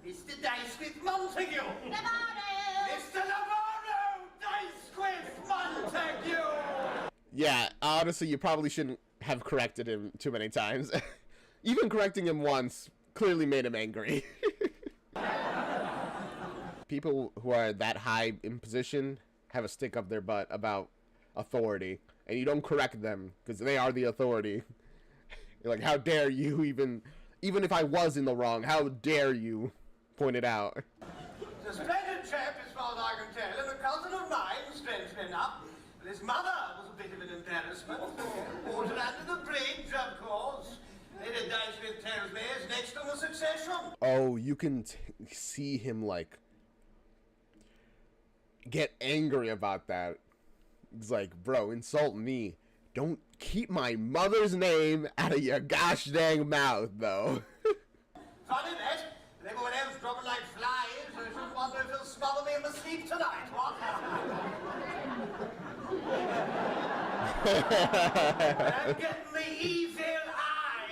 Mr. Dicewith Montague! Navarro! Mr. Navarro Dicewith Montague! Yeah, honestly, you probably shouldn't have corrected him too many times. Even correcting him once clearly made him angry. People who are that high in position have a stick up their butt about authority, and you don't correct them because they are the authority. You're like, how dare you even if I was in the wrong, how dare you point it out? He's a splendid chap as far as I can tell, and a cousin of mine, strangely enough. But his mother was a bit of an embarrassment. Water under the bridge, of course. Lady Dicewith tells me is next on the succession. Oh, you can see him like get angry about that. It's like, bro, insult me. Don't keep my mother's name out of your gosh dang mouth, though. Funny that. And everyone else dropping like flies. I shouldn't wonder if he'll smother me in my sleep tonight, what? I'm getting the evil eye.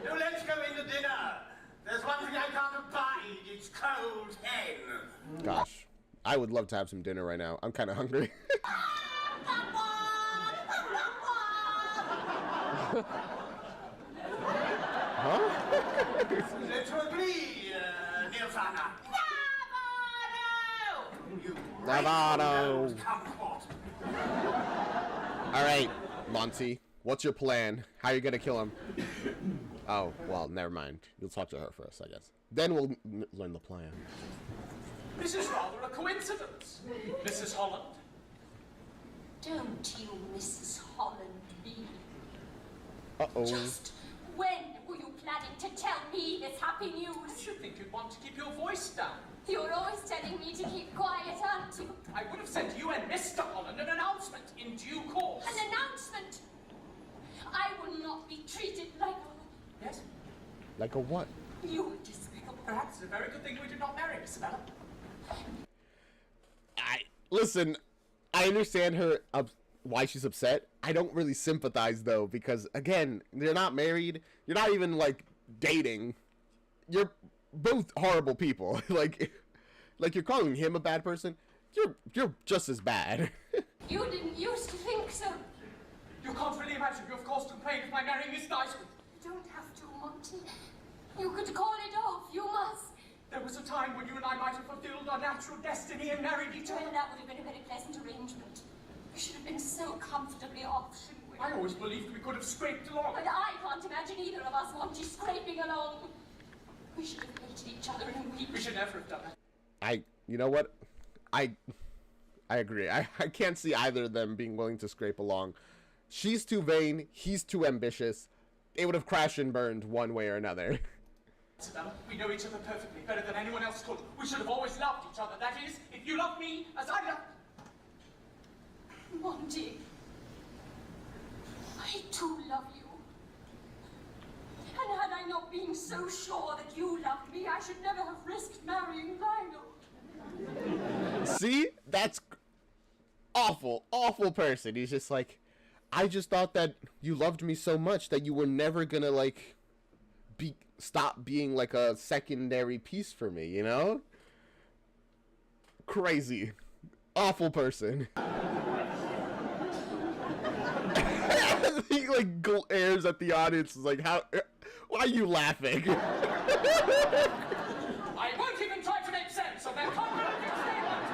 So let's go into dinner. There's one thing I can't abide. It's cold hen. Gosh, I would love to have some dinner right now. I'm kind of hungry. Huh? Let's agree, Nilsana. Navarro! Alright, Monty. What's your plan? How are you gonna kill him? Oh, well, never mind. You'll talk to her first, I guess. Then we'll learn the plan. This is rather a coincidence. Mrs. Holland. Don't you, Mrs. Holland, me. Uh-oh. Just when were you planning to tell me this happy I news? should think you'd want to keep your voice down. You're always telling me to keep quiet, aren't you? I would have sent you and Mr. Holland an announcement in due course. An announcement. I will not be treated like a... Yes? Like a what? You are despicable. Perhaps it's a very good thing we did not marry, Isabella. Listen, I understand her why she's upset. I don't really sympathize though, because again, you're not married. You're not even like dating. You're both horrible people. like you're calling him a bad person. You're just as bad. You didn't used to think so. You can't really imagine you have cause to complain of my marrying Miss Dysworth. You don't have to, Monty. You could call it off. You must. There was a time when you and I might have fulfilled our natural destiny and married each Well, other. that would have been a very pleasant arrangement. We should have been so comfortably off, shouldn't we? I always believed we could have scraped along. But I can't imagine either of us, Monty, scraping along. We should have hated each other and We should never have done that. You know what? I agree. I can't see either of them being willing to scrape along. She's too vain. He's too ambitious. They would have crashed and burned one way or another. Isabella, we know each other perfectly, better than anyone else could. We should have always loved each other. That is, if you love me as I love... Monty, I too love you. And had I not been so sure that you loved me, I should never have risked marrying Lionel. See? That's awful person. He's just like, I just thought that you loved me so much that you were never gonna like stop being like a secondary piece for me, you know? Crazy. Awful person. He like glares at the audience, is like, why are you laughing? I won't even try to make sense of their contradicting statements.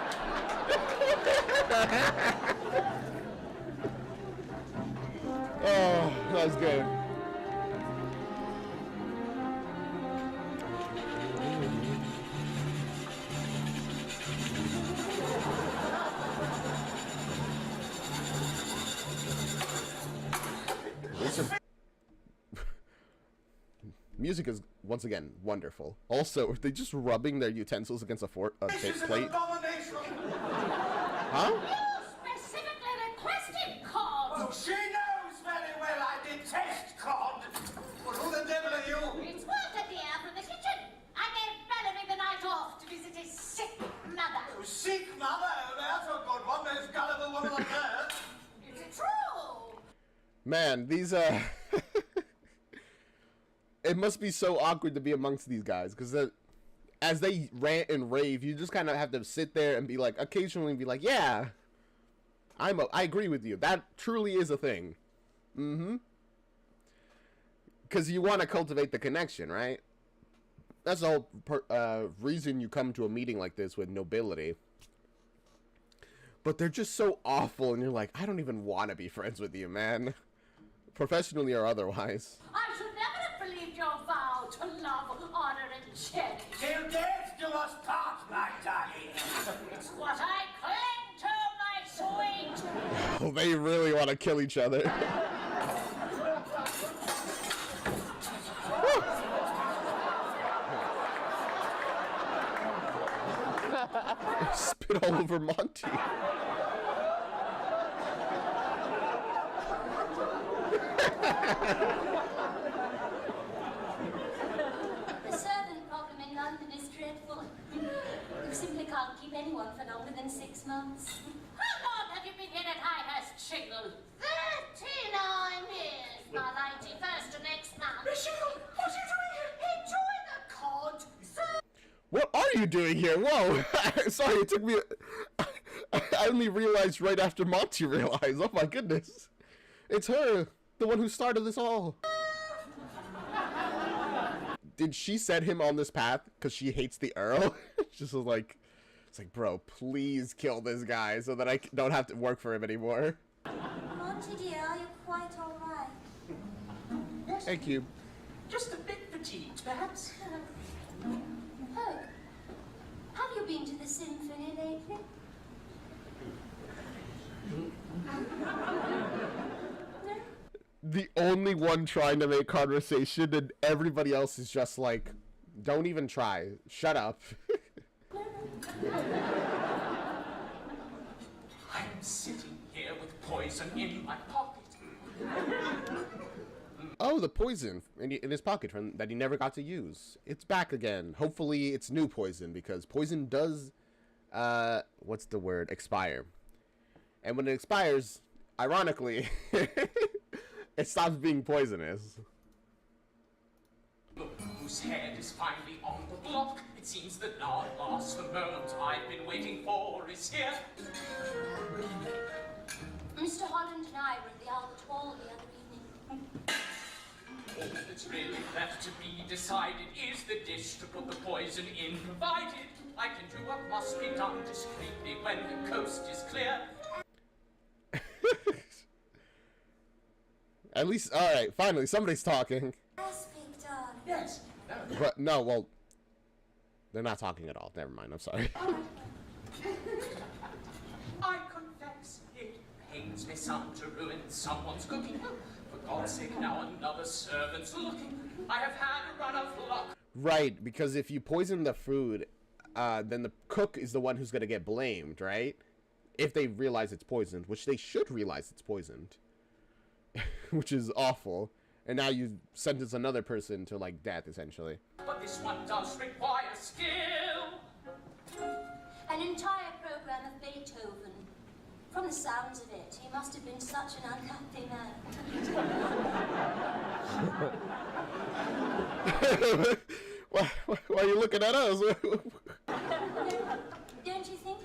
Oh, that was good. Music is once again wonderful. Also, are they just rubbing their utensils against a plate? Huh? You specifically requested cod. Oh, she knows very well I detest cod. Well, who the devil are you? It's Walter dear from the kitchen. I gave Bellamy the night off to visit his sick mother. Oh, sick mother? That's a good one. Most gullible woman on earth. Is it true? Man, these it must be so awkward to be amongst these guys, because as they rant and rave, you just kind of have to sit there and be like, occasionally be like, yeah, I agree with you. That truly is a thing. Mm-hmm. Because you want to cultivate the connection, right? That's the whole reason you come to a meeting like this with nobility. But they're just so awful, and you're like, I don't even want to be friends with you, man. Professionally or otherwise. I should never have believed your vow to love, honor, and charity. Till death do us part, my darling. It's what I cling to, my sweet. Oh, they really want to kill each other. it all over Monty. The servant problem in London is dreadful. You simply can't keep anyone for longer than 6 months. How long have you been here at Highhurst Shingle? 39 years, my lady. First to next month. Miss Shingle, what are you doing here? Enjoy the cod, sir. What are you doing here? Whoa! Sorry, it took me. I only realized right after Monty realized. Oh my goodness. It's her, the one who started this all. Did she set him on this path because she hates the Earl? Just was like, it's like, bro, please kill this guy so that I don't have to work for him anymore. Monty dear, are you quite all right? Yes, Hey, Cube. just a bit fatigued, perhaps. Oh, have you been to the symphony lately? The only one trying to make conversation, and everybody else is just like, don't even try. Shut up. I'm sitting here with poison in my pocket. Oh, the poison in his pocket from that he never got to use. It's back again. Hopefully it's new poison, because poison does, what's the word? Expire. And when it expires, ironically, it stops being poisonous. Whose head is finally on the block. It seems that now at last the moment I've been waiting for is here. Mr. Holland and I were at the Albert Hall the other evening. All that's really left to be decided is the dish to put the poison in, provided I can do what must be done discreetly when the coast is clear. At least, alright, finally, somebody's talking. Yes, big darling. Yes. But, no, well, they're not talking at all. Never mind, I'm sorry. I confess it pains me some to ruin someone's cooking. For God's sake, now another servant's looking. I have had a run of luck. Right, because if you poison the food, then the cook is the one who's gonna get blamed, right? If they realize it's poisoned, which they should realize it's poisoned. Which is awful. And now you sentence another person to, like, death, essentially. But this one does require skill. An entire program of Beethoven. From the sounds of it, he must have been such an unhappy man. why are you looking at us? Don't you think?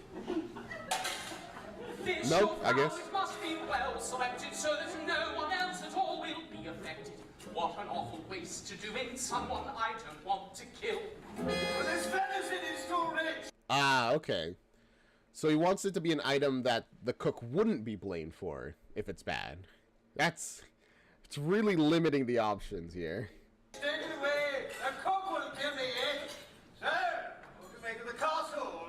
This Nope, I guess. flowers must be well selected so that no one else at all will be affected. What an awful waste to do in someone I don't want to kill. But this venison is too rich. Ah, okay. So he wants it to be an item that the cook wouldn't be blamed for if it's bad. It's really limiting the options here. Take it away. The cook will give me it. Sir, what do you make of the castle,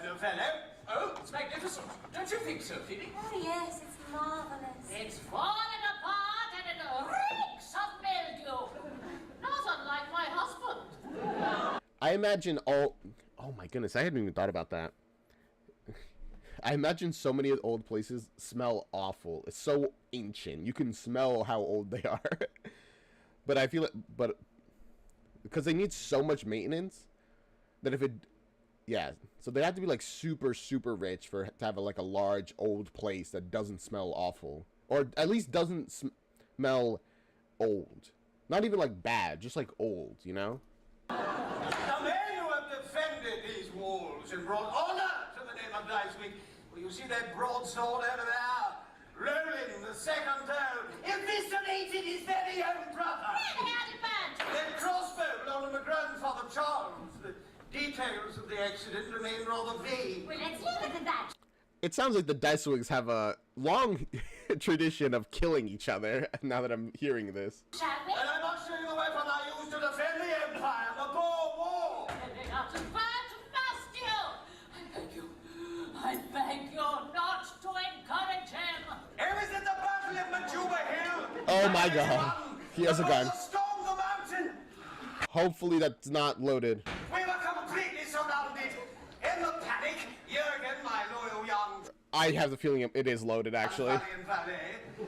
no fellow? Oh, it's magnificent. Don't you think so, Phoebe? Oh, yes, it's marvelous. It's falling apart and it reeks of mildew. Not unlike my husband. I imagine oh my goodness, I hadn't even thought about that. I imagine so many old places smell awful. It's so ancient. You can smell how old they are. But I feel it, but because they need so much maintenance that if it, yeah, so they have to be like super, super rich to have like a large old place that doesn't smell awful. Or at least doesn't smell old. Not even like bad, just like old, you know? Now, men who have defended these walls and brought honor to the name of Dicewing, well, you see that broadsword over there, rolling the second tone, eviscerated his very own brother. That crossbow belonged to my grandfather Charles. The details of the accident remain rather vague. Well, let's leave it at that. It sounds like the Dicewings have a long tradition of killing each other, now that I'm hearing this. Shall we? And I must show you the weapon I used to defend the Empire, the Boer War. Not a word to trust you. I beg you not to encourage him. It was at the Battle of Majuba Hill. Oh my God. He has a gun. Storm the mountain. Hopefully that's not loaded. We were completely surrounded. In the panic, Jurgen I have the feeling it is loaded, actually. Valiant valet,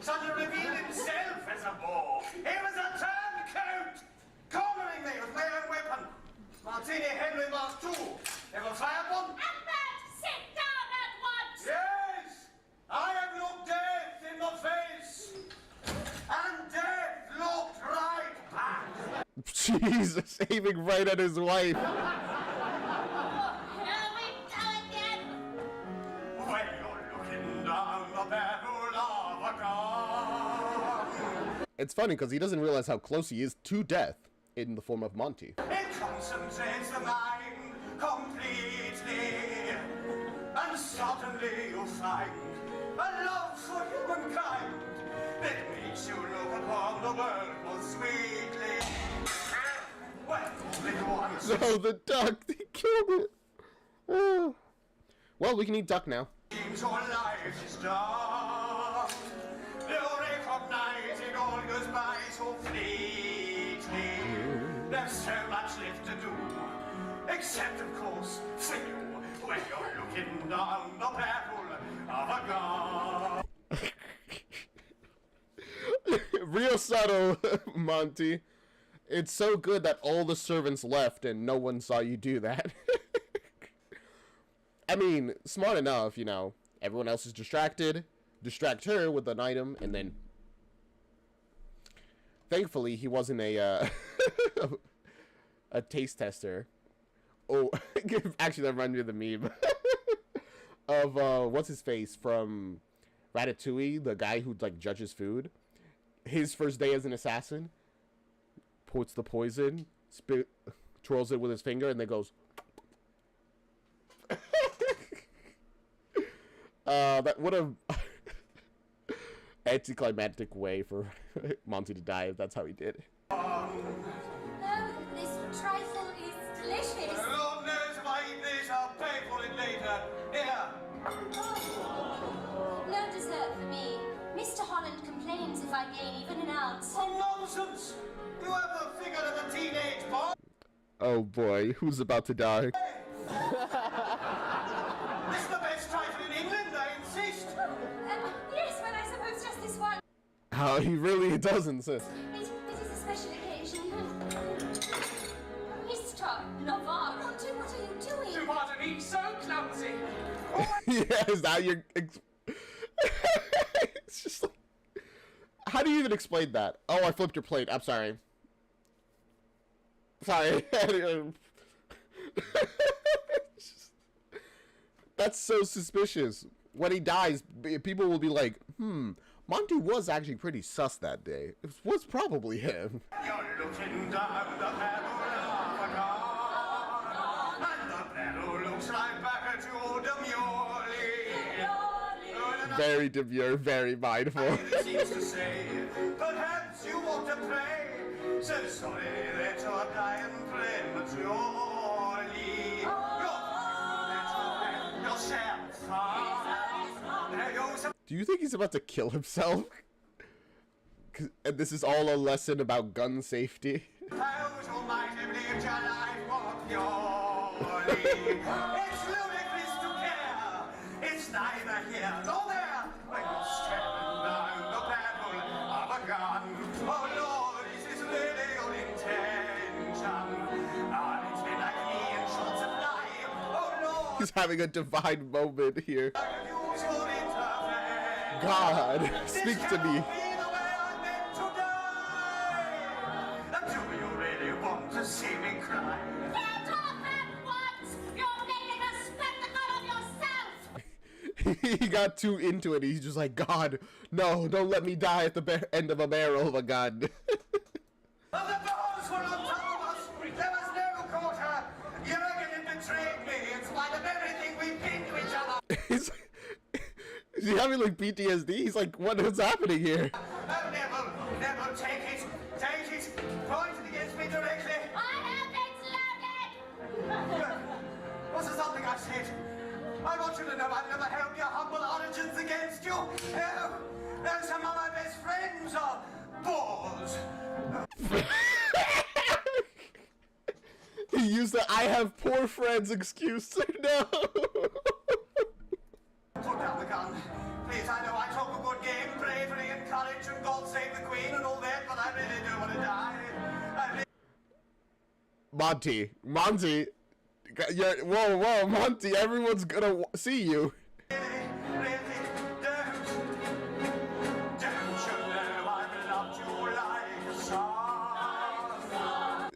such a revealed himself as a bore. He was a turncoat, cornering me with my own weapon. Martini Henry Mark II. Ever fired one? Albert, sit down at once! Yes! I have looked death in the face. And death looked right back. Jesus, aiming right at his wife. Here we go again! When you're looking down the barrel of a gun. It's funny because he doesn't realize how close he is to death in the form of Monty. It concentrates the mind completely. And suddenly you find a love for humankind that makes you look upon the world more sweetly. Well, only once. No, the duck, they killed it. Oh. Well, we can eat duck now. Seems your life is done. You recognize it all goes by so fleetly. There's so much left to do, except of course for you when you're looking down the barrel of a gun. Real subtle, Monty. It's so good that all the servants left and no one saw you do that. I mean, smart enough, you know. Everyone else is distracted. Distract her with an item, and then... Thankfully, he wasn't a taste tester. Oh, actually, that reminds me of the meme. Of, what's his face from Ratatouille, the guy who, like, judges food. His first day as an assassin. Puts the poison, twirls it with his finger, and then goes... what a anticlimactic way for Monty to die if that's how he did it. No, this trifle is delicious. Lord knows if I eat this, I'll pay for it later. Here. No dessert for me. Mr. Holland complains if I gain even an ounce. Oh, nonsense! You have the figure of a teenage boy. Oh boy, who's about to die? This is the best trifle in England, I insist. Yes, well, I suppose just this one. How he really does insist. It is a special occasion. Mr. Navarre, what are you doing? To pardon me, so clumsy. Yeah, is that your... It's just like... How do you even explain that? Oh, I flipped your plate. I'm sorry. Sorry. That's so suspicious. When he dies, people will be like, Monty was actually pretty sus that day. It was probably him. You're looking down the barrel of a gun, and the barrel looks right back at you demurely. Very demure, very mindful. It seems to say, perhaps you want to pray. So sorry that you're dying prematurely. Do you think he's about to kill himself? And this is all a lesson about gun safety. It's ludicrous to care. It's neither here nor there. When you're staring down the barrel of a gun. Oh Lord, is this really your intention? It's been like me in short supply. Oh Lord. He's having a divine moment here. Use your intervention. God, speak to me. Do you really want to see me cry? Get off at once! You're making a spectacle of yourself! He got too into it. He's just like, God, no, don't let me die at the end of a barrel of a gun. The doors were on top of us. There was no quarter. You reckon it betrayed me in spite of everything we've been to each other. Is he having like PTSD? He's like, what's happening here? Oh, never take it. Take it. Point it against me directly. I have it loaded! Was there something I said? I want you to know I've never held your humble origins against you. No, some of my best friends are bores. He used the I have poor friends excuse. No. Put down the gun. Please, I know I talk a good game, bravery and courage and God save the Queen and all that, but I really do want to die. Monty, whoa, Monty, everyone's gonna see you. Really, don't you know I've loved you like a song?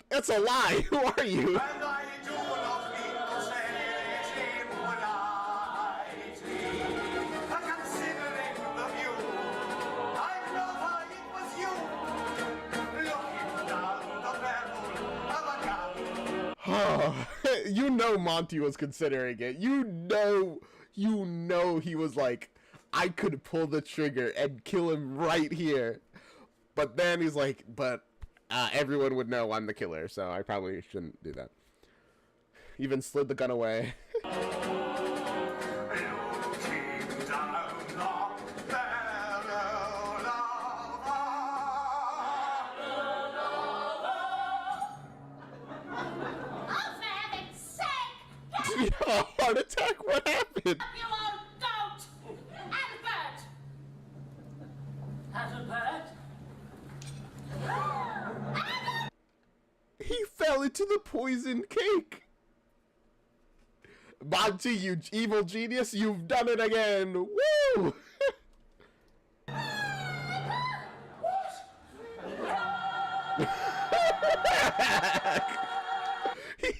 That's a lie. Who are you? And I do love people say politely, considering the view. I know it was you, looking down the barrel of a gun. Oh, you know Monty was considering it. You know he was like, I could pull the trigger and kill him right here. But then he's like, everyone would know I'm the killer, so I probably shouldn't do that. Even slid the gun away. A heart attack? What happened? You old goat! Adalbert! Adalbert! He fell into the poisoned cake. Monty, you evil genius, you've done it again. Woo!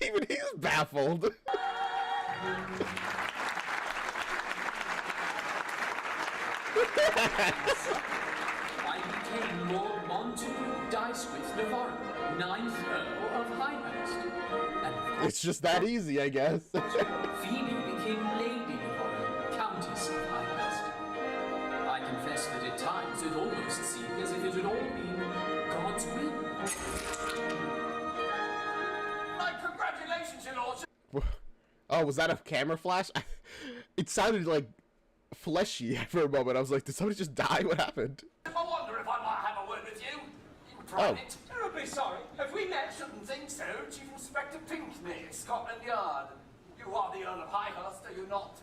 Even he's baffled. I became Lord Monty Dicewith Navarro, 9th Earl of Highhurst. And It's just that easy, I guess. Phoebe became Lady Navarro, Countess of Highhurst. I confess that at times it almost seemed as if it had all been God's will. My congratulations, Your Lordship. Oh, was that a camera flash? It sounded like fleshy for a moment. I was like, did somebody just die? What happened? I wonder if I might have a word with you. In private. Terribly sorry. Have we met? Shouldn't think so. Chief Inspector Pinkney, Scotland Yard. You are the Earl of Highhurst, are you not?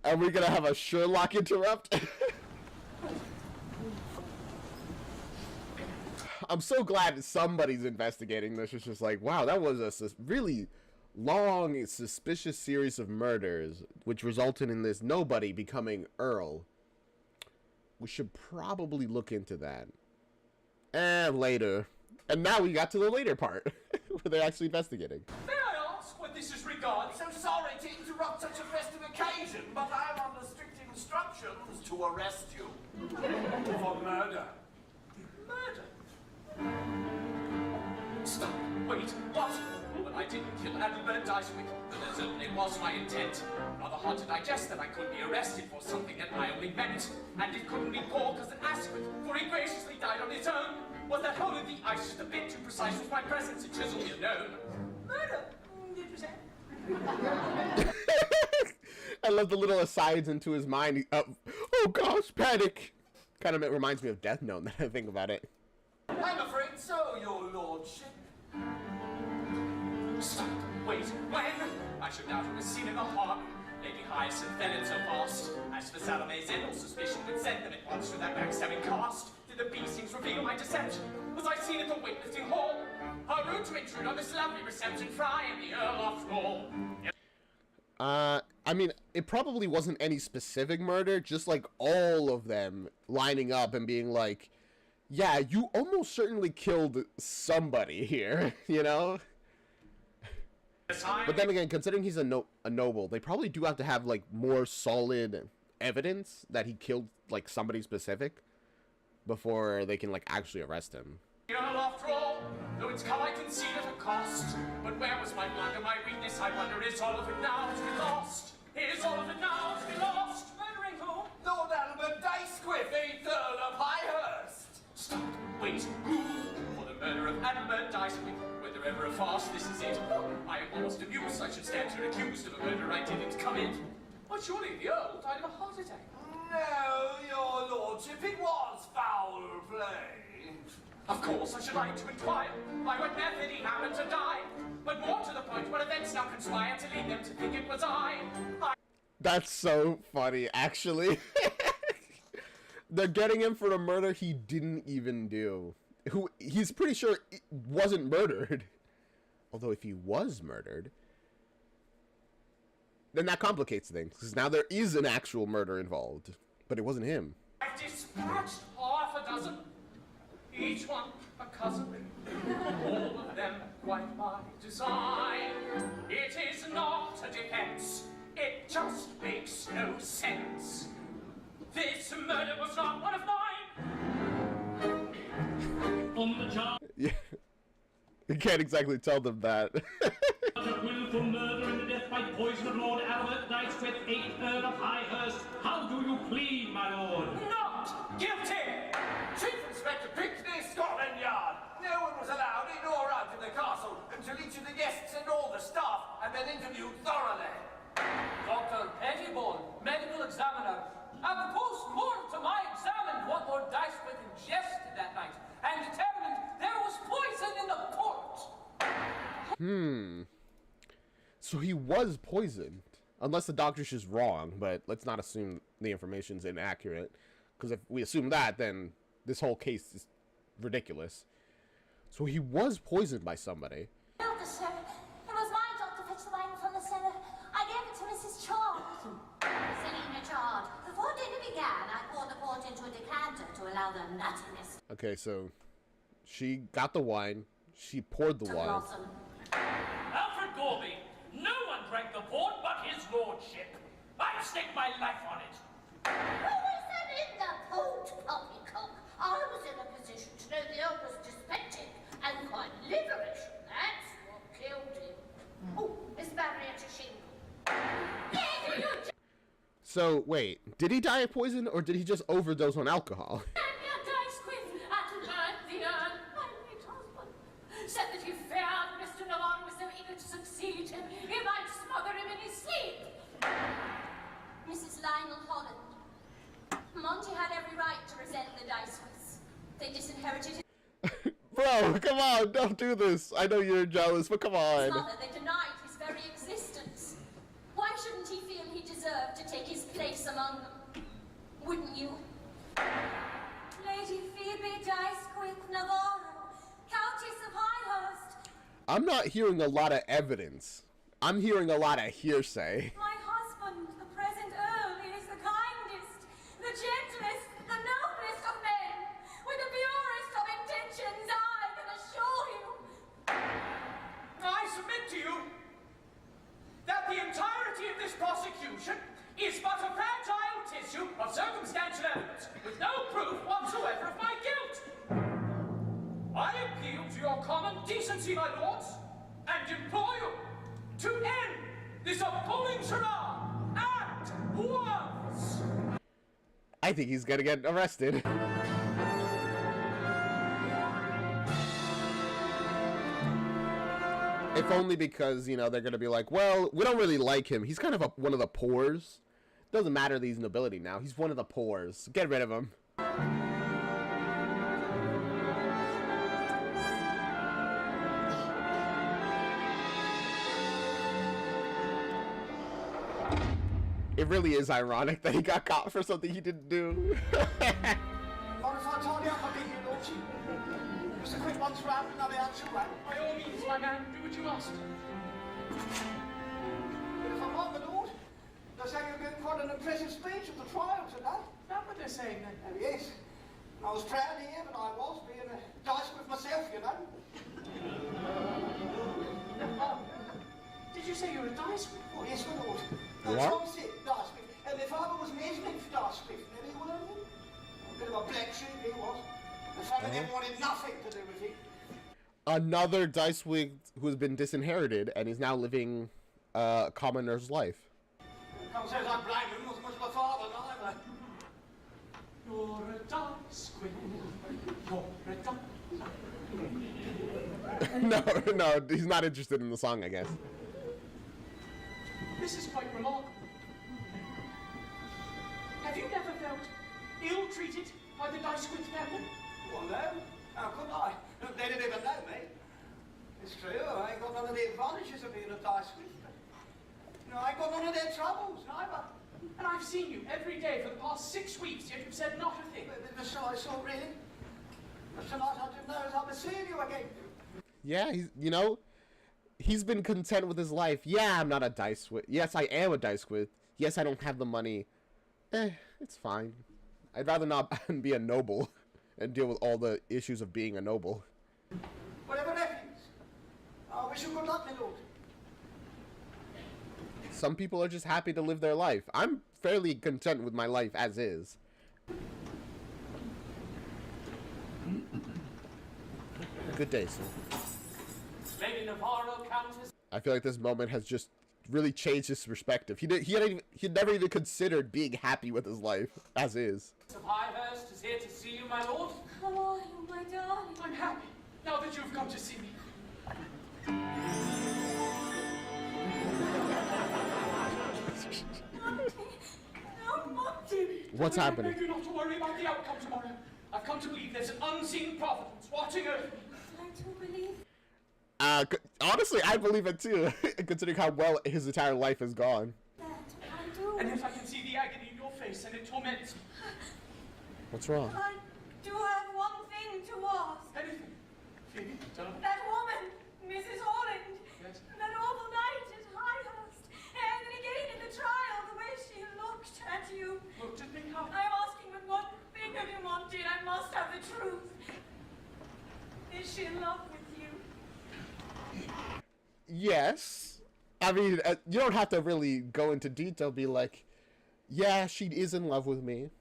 Are we gonna have a Sherlock interrupt? I'm so glad somebody's investigating this. It's just like, wow, that was a really long, suspicious series of murders, which resulted in this nobody becoming Earl. We should probably look into that. And later. And now we got to the later part, where they're actually investigating. May I ask what this is regarding? So sorry to interrupt such a festive occasion, but I am under strict instructions to arrest you. For murder. Murder? Stop. Wait. What? But I didn't kill Adalbert Dicewith. That certainly was my intent. Rather hard to digest that I could be arrested for something that I only meant. And it couldn't be poor cousin Asquith, for he graciously died on his own. Was that hole in the ice just a bit too precise? Was my presence a chisel you known? Murder, did you say? I love the little asides into his mind. Oh gosh, panic. Kind of reminds me of Death Note now that I think about it. I'm afraid so, your lordship. Stop. Wait. When? I should doubt it was seen in the harbour. Lady Hyacinth fell in so fast. As for Salome's end, all suspicion would send them at once through that backstabbing cast. Did the bee seems reveal my deception? Was I seen at the weightlifting hall? How rude to intrude on this lovely reception, for I am the Earl after all. I mean, it probably wasn't any specific murder, just like all of them lining up and being like, yeah, you almost certainly killed somebody here, you know? But then again, considering he's a noble, they probably do have to have, like, more solid evidence that he killed, like, somebody specific before they can, like, actually arrest him. Earl after all, though it's come I can see at a cost. But where was my blunder, my weakness, I wonder, is all of it now to be lost? Is all of it now to be lost? Murdering who? Lord Albert Dicewith, 8th Earl of Highhurst. Stop. Wait. Who? For the murder of Adalbert Dicewith. Whether ever a farce, this is it. I am almost amused I should stand here accused of a murder I didn't commit. But surely the Earl died of a heart attack. No, your lordship, it was foul play. Of course, I should like to inquire by what method he happened to die. But more to the point, what events now conspire to lead them to think it was I. That's so funny, actually. They're getting him for a murder he didn't even do. Who he's pretty sure wasn't murdered. Although if he was murdered, then that complicates things, because now there is an actual murder involved. But it wasn't him. I've dispatched half a dozen, each one a cousin, all of them quite by design. It is not a defense, it just makes no sense. This murder was not one of mine. On the job. Yeah. You can't exactly tell them that. Of willful murder and the death by poison of Lord Albert Dicewith, 8th Earl of Highhurst. How do you plead, my lord? Not guilty! Chief Inspector Pinckney, Scotland Yard. No one was allowed in or out of the castle until each of the guests and all the staff had been interviewed thoroughly. Dr. Pettibone, medical examiner. At the post-mortem, I examined what Lord Dicewith ingested that night and determined there was poison in the port. So he was poisoned. Unless the doctor's just wrong, but let's not assume the information's inaccurate. Because if we assume that, then this whole case is ridiculous. So he was poisoned by somebody. Doctor, sir. It was my job to fetch the wine from the cellar. I gave it to Mrs. Chard. Selina Chard. Before dinner began, I poured the port into a decanter to allow the nuttiness. Okay, so she got the wine. She poured the to wine. blossom. Alfred Gorby, no one drank the port but his lordship. I'd stake my life on it. Who was that in the port, poppycock? I was in a position to know the Earl was dyspeptic and quite liverish. That's what killed him. Oh, Miss Barrier to shingle. Yeah, do you So, wait. Did he die of poison, or did he just overdose on alcohol? Daniel Dicewith at the urn, my late husband, said that he feared Mr. Navarre was so eager to succeed him, he might smother him in his sleep. Mrs. Lionel Holland. Monty had every right to resent the Dicewiths. They disinherited his Bro, come on, don't do this. I know you're jealous, but come on. mother. They denied his very existence. Why shouldn't he feel he deserved to take his place among them? Wouldn't you? Lady Phoebe Dicewith Navarro, Countess of Highhurst. I'm not hearing a lot of evidence. I'm hearing a lot of hearsay. My husband, the present Earl, is the kindest, the gentlest, the noblest of men, with the purest of intentions, I can assure you. I submit to you that the entirety of this prosecution is but a fragile tissue of circumstantial evidence, with no proof whatsoever of my guilt. I appeal to your common decency, my lords, and implore you to end this appalling charade at once. I think he's gonna get arrested. If only because, you know, they're gonna be like, well, we don't really like him. He's kind of one of the poors. Doesn't matter that he's nobility now. He's one of the poors. Get rid of him. It really is ironic that he got caught for something he didn't do. Not if I told you up a bit, your lordship. Just a quick once round, another answer round. By all means, my man, do what you must. But if I'm wrong, my lord, they say you're giving quite an impressive speech at the trial tonight. Is that what they're saying then? Oh, yes. I was proud to hear, but I was being a dice with myself, you know. Did you say you're a dice whip? Oh, yes, my lord. What? Tom said dice with. And my father was Nesmith dice with. Never you heard of him? A bit of a black sheep he was. The family didn't wanted nothing to do with him. Another Dicewig who's been disinherited and is now living a commoner's life. Come says I blame him as much as my father neither. You're a dice whip. You're a dice. No, he's not interested in the song, I guess. This is quite remarkable. Have you never felt ill-treated by the dice whip family? Well, no. How could I? They didn't even know me. It's true, I ain't got none of the advantages of being a dice whip. You know, I got none of their troubles, neither. And I've seen you every day for the past 6 weeks, yet you've said not a thing. So I saw, really. But tonight I didn't know as I'll be seeing you again. Yeah, you know, he's been content with his life. Yeah, I'm not a dice with. Yes, I am a dice with. Yes, I don't have the money. It's fine. I'd rather not be a noble and deal with all the issues of being a noble. Whatever that is, I wish you good luck, my lord. Some people are just happy to live their life. I'm fairly content with my life as is. Good day, sir. Lady Navarro, Countess. I feel like this moment has just really changed his perspective. He'd never even considered being happy with his life as is. Of Highhurst is here to see you, my lord. How are you, my darling? I'm happy, now that you've come to see me. No, Monty! What's happening? I beg you not to worry about the outcome tomorrow. I've come to believe there's an unseen providence watching over me. I do believe. Honestly, I believe it too, considering how well his entire life has gone. That I do. And yet I can see the agony in your face, and it torments me. What's wrong? I do have one thing to ask. Anything. Phoebe, darling. That woman, Mrs. Holland. Yes? That awful night at Highhurst. And then again in the trial, the way she looked at you. Looked at me, how? I'm asking but one thing of you, Monty, and I must have the truth. Is she in love with you? Yes. I mean, you don't have to really go into detail, be like, yeah, she is in love with me,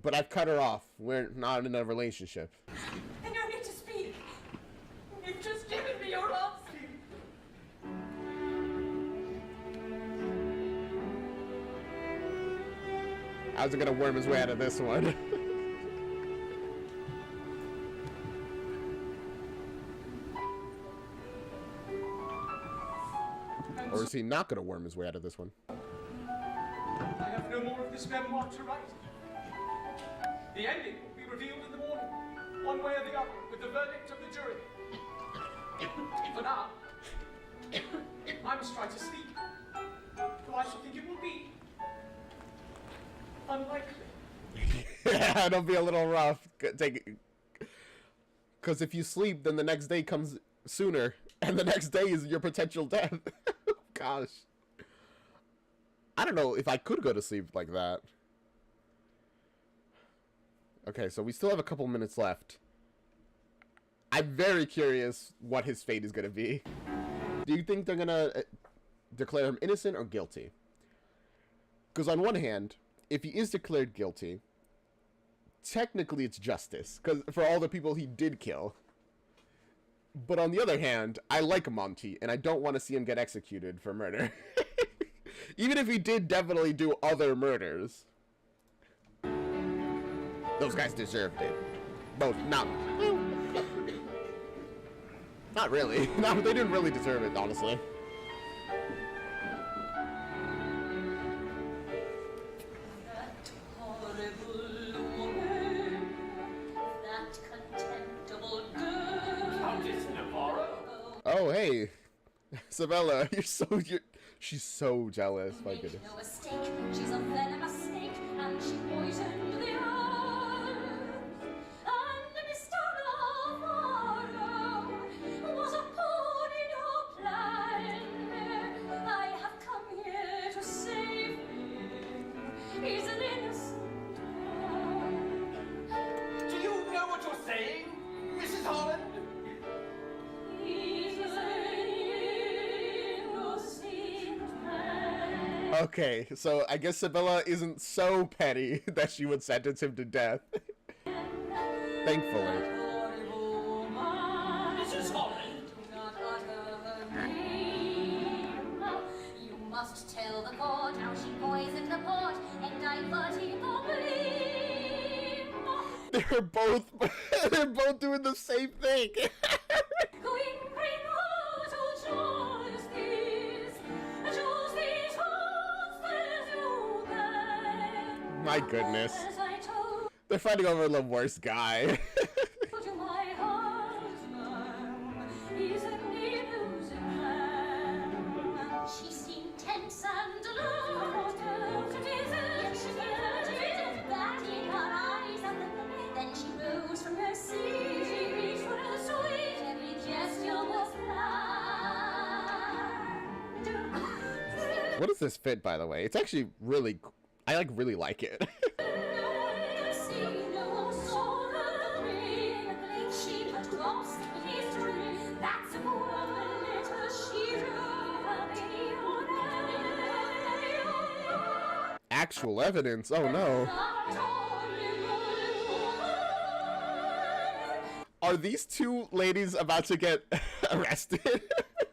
but I've cut her off. We're not in a relationship. I don't need to speak. You've just given me your answer. How's it gonna worm his way out of this one? Or is he not gonna worm his way out of this one? I have no more of this memoir to write. The ending will be revealed in the morning, one way or the other, with the verdict of the jury. For now, I must try to sleep, though I should think it will be unlikely. Yeah, it'll be a little rough. Because if you sleep, then the next day comes sooner, and the next day is your potential death. Gosh. I don't know if I could go to sleep like that. Okay, so we still have a couple minutes left. I'm very curious what his fate is going to be. Do you think they're going to declare him innocent or guilty? Because on one hand, if he is declared guilty, technically it's justice, because for all the people he did kill. But on the other hand, I like Monty, and I don't want to see him get executed for murder. Even if he did definitely do other murders. Those guys deserved it. Both, not really. No, they didn't really deserve it, honestly. That horrible woman, that contemptible girl. Countess Navarro. Oh, hey. Sabella, she's so jealous, my Make goodness. no mistake, she's a venomous snake, and she poisoned the earth. And Mr. Navarro was a pawn in your plan. I have come here to save him. He's an innocent man. Do you know what you're saying, Mrs. Holland? He's an innocent man. Okay, so I guess Sabella isn't so petty that she would sentence him to death. Thankfully. Mrs. Holland. Not utter her name. You must tell the court how she poisoned the port and diverted the blame. They're both doing the same thing. Going bring her to justice, justice holds as you can. My goodness. As I told They're fighting over the worst guy. to my husband, he's an innocent man. She seemed tense and What does this fit, by the way? It's actually really, I really like it. Actual evidence? Oh no. Are these two ladies about to get arrested?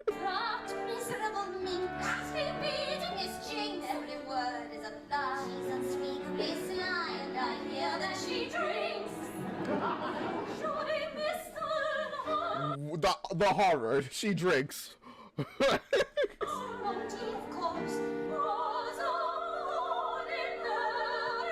That miserable minx, repeating his chain, every word is a lie, he's unspeakably sly, and I hear that she drinks. Surely Mr. The horror. She drinks. Monty, of course, was all in love.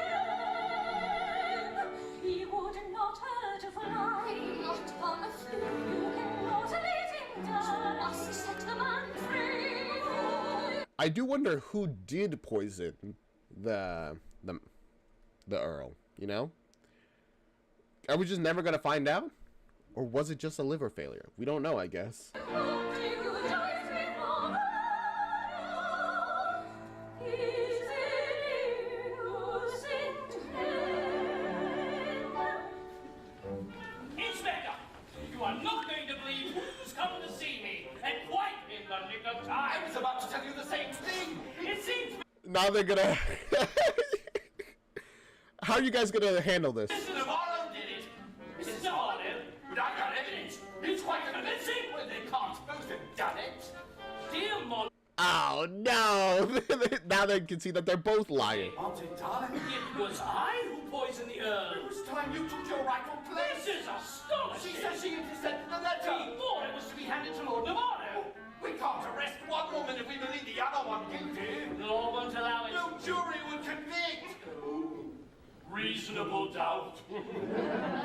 He would not hurt a fly, not on a fluke. You cannot let him die. You must set the man free. I do wonder who did poison the Earl, you know? Are we just never gonna find out? Or was it just a liver failure? We don't know, I guess. Inspector, you are not going to believe who's come to see me, and quite in the nick of time. I was about to tell you the same thing. It seems Now they're gonna... How are you guys gonna handle this? Mr. Navarro did it. Mrs. Navarro, But I've got evidence. it's quite convincing. Well, they can't both have done it. Dear Molly, Oh no! Now they can see that they're both lying. Monty, darling. it was I who poisoned the Earl. It was time you took your rightful place. This is astonishing. She says she intercepted the He letter. thought it was to be handed to Lord Navarro. We can't arrest one woman if we believe the other one guilty. The law won't allow it. No jury would convict. Reasonable doubt.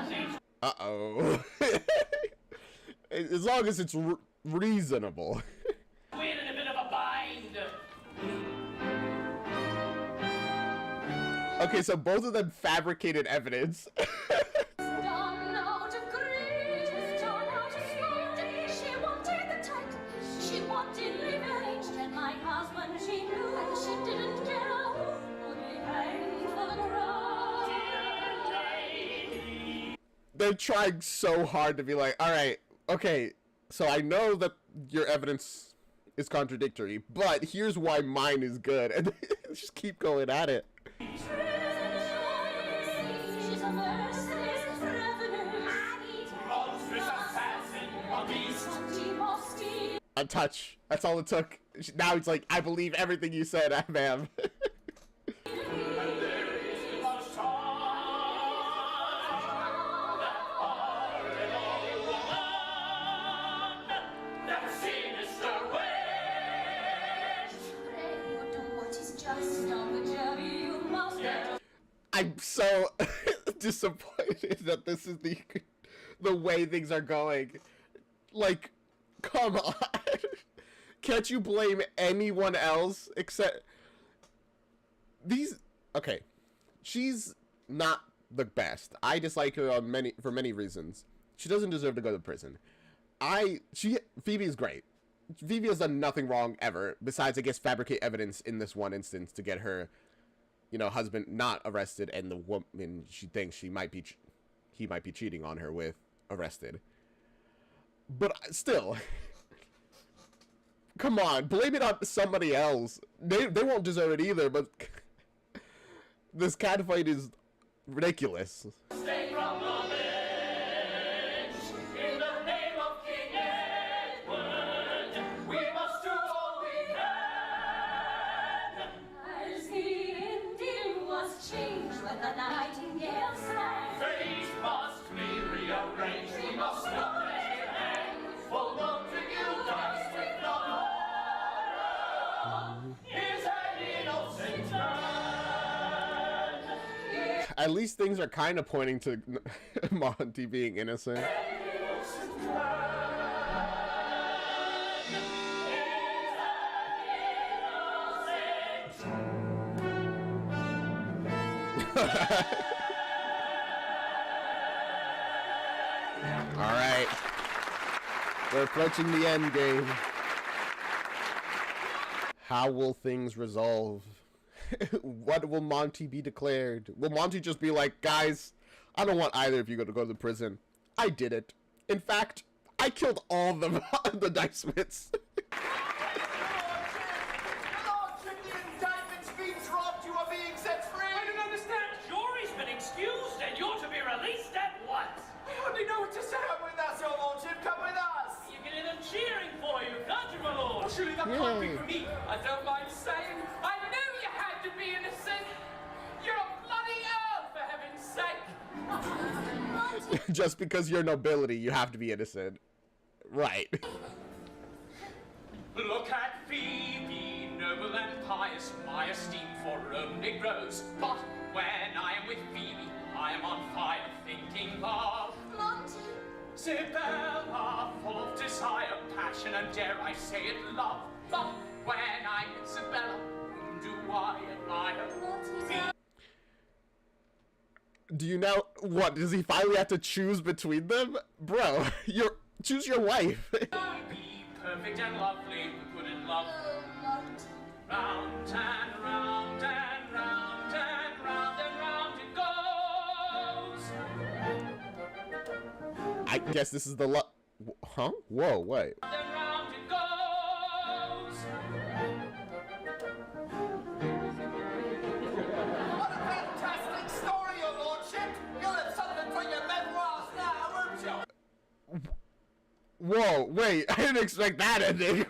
Seems Uh-oh. As long as it's reasonable. we're in a bit of a bind. Okay, so both of them fabricated evidence. Done out of greed, done out of spite. She wanted the title, she wanted revenge. And my husband, she knew, and she didn't care who would be hanged for the crime. They're trying so hard to be like, all right, okay, so I know that your evidence is contradictory, but here's why mine is good. And they just keep going at it. She's a merciless revenue. Monstrous assassin, a beast. A touch. That's all it took. Now it's like, I believe everything you said, ma'am. I'm so disappointed that this is the way things are going. Like, come on. Can't you blame anyone else except these? Okay, she's not the best. I dislike her on for many reasons. She doesn't deserve to go to prison. Phoebe is great. Phoebe has done nothing wrong ever, besides, I guess, fabricate evidence in this one instance to get her, you know, husband not arrested, and the woman she thinks he might be cheating on her with arrested. But still, come on, blame it on somebody else. They won't deserve it either. But this catfight is ridiculous. Stay from the bench in the name of King Edward. We must do all we can. As the Indian was changed when the nightingale sang. Fate must be rearranged. We must not let it hang. For Montague dies with no horror. Is an innocent man. At least things are kind of pointing to Monty being innocent. All right, we're approaching the end game. How will things resolve? What will Monty be declared? Will Monty just be like, guys, I don't want either of you to go to prison. I did it. In fact, I killed all the the dice smiths. I don't understand. Jury's been excused and you're to be released at once. I hardly know what to say. Come with us, your lordship, come with us! You're getting them cheering for you, can't you, my lord? Surely that can't be for me. I don't mind saying, I knew you had to be innocent. You're a bloody earl, for heaven's sake. Just because you're nobility, you have to be innocent. Right. Look at Phoebe, noble and pious, my esteem for only grows. But when I am with Phoebe, I am on fire, thinking of Monty. Sibella, full of desire, passion, and dare I say it, love. But when I'm with Sibella, whom do I admire? Monty. Do you know what? Does he finally have to choose between them? Bro, choose your wife. Be perfect and lovely, good in love. Oh, Monty. Round and round and round and round and round it goes. I guess this is the huh? Whoa, wait. Round and round it goes. What a fantastic story, your lordship! You'll have something for your memoirs now, won't you? Whoa, wait, I didn't expect that ending.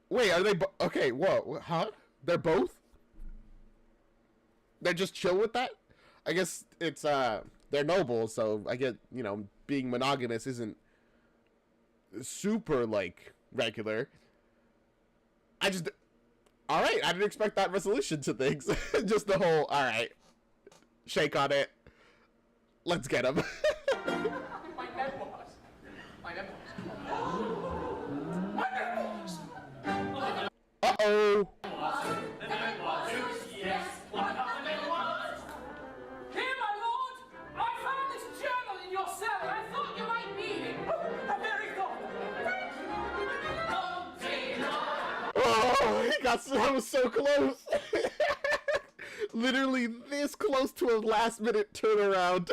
Wait, are they okay, whoa, huh? They're both? They're just chill with that? I guess it's, they're noble, so I get, you know, being monogamous isn't super, like, regular. Alright, I didn't expect that resolution to things. Just the whole, alright, shake on it, let's get him. My memoirs. My memoirs. My memoirs. Uh-oh. Yes, what about the memoirs? Here, my lord. I found this journal in your cell, and I thought you might need it. A very thought. Oh, that was so close. Literally this close to a last minute turnaround.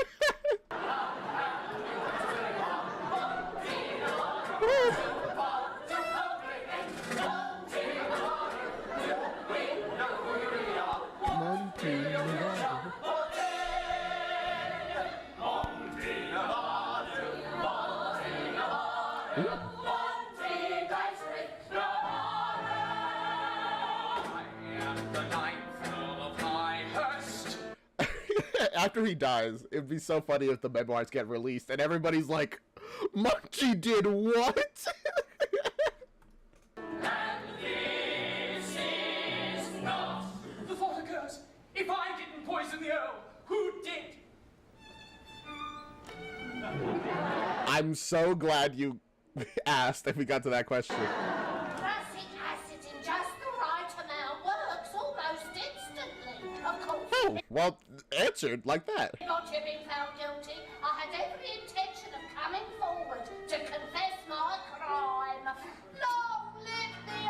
After he dies, it'd be so funny if the memoirs get released and everybody's like, Monty did what? And this is not. The thought occurs. If I didn't poison the Earl, who did? I'm so glad you asked if we got to that question. Prussic acid in just the right amount works almost instantly. Of course. Oh, well, answered like that. Not you being found guilty. I had every intention of coming forward to confess my crime. Long live the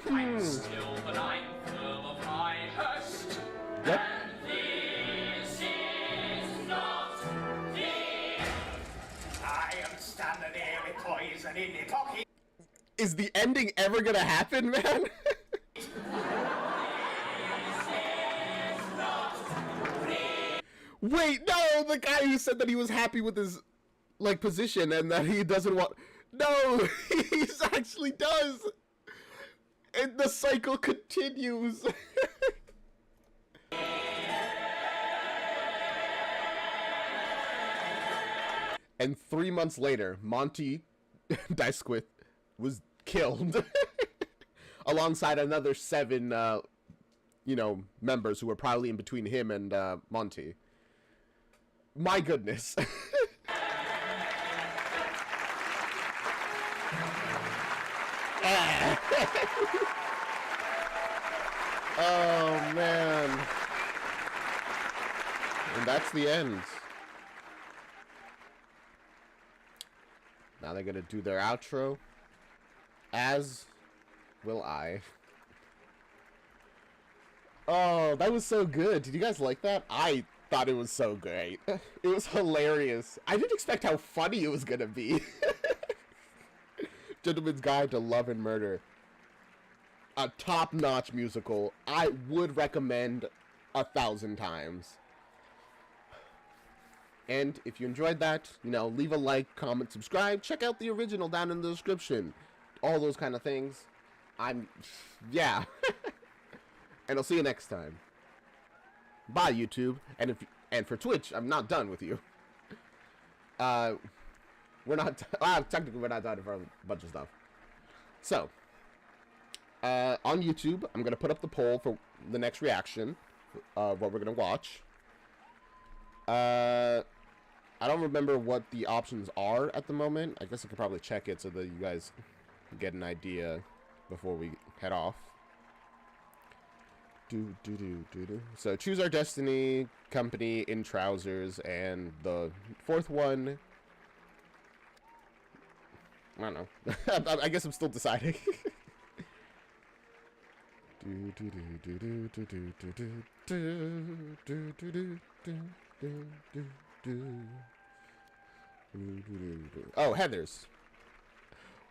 Earl! I'm still the ninth Earl of Highhurst. Yep. And this is not the end. I am standing here with poison in my pocket. Is the ending ever gonna happen, man? Wait, no, the guy who said that he was happy with his, like, position and that he doesn't want... No, he actually does! And the cycle continues! And 3 months later, Monty Dysquith was killed. Alongside another 7, you know, members who were probably in between him and, Monty. My goodness. Oh, man. And that's the end. Now they're gonna do their outro as will I. Oh, that was so good. Did you guys like that? I thought it was so great. It was hilarious. I didn't expect how funny it was gonna be. Gentleman's Guide to Love and Murder. A top-notch musical. I would recommend 1,000 times. And if you enjoyed that, you know, leave a like, comment, subscribe. Check out the original down in the description. All those kind of things. Yeah. And I'll see you next time. Bye, YouTube. And for Twitch, I'm not done with you. We're not. Technically, we're not done for a bunch of stuff. So, on YouTube, I'm gonna put up the poll for the next reaction. What we're gonna watch. I don't remember what the options are at the moment. I guess I could probably check it so that you guys get an idea before we head off. So choose our destiny, company, in trousers, and the fourth one. I don't know. I guess I'm still deciding. Oh, Heather's.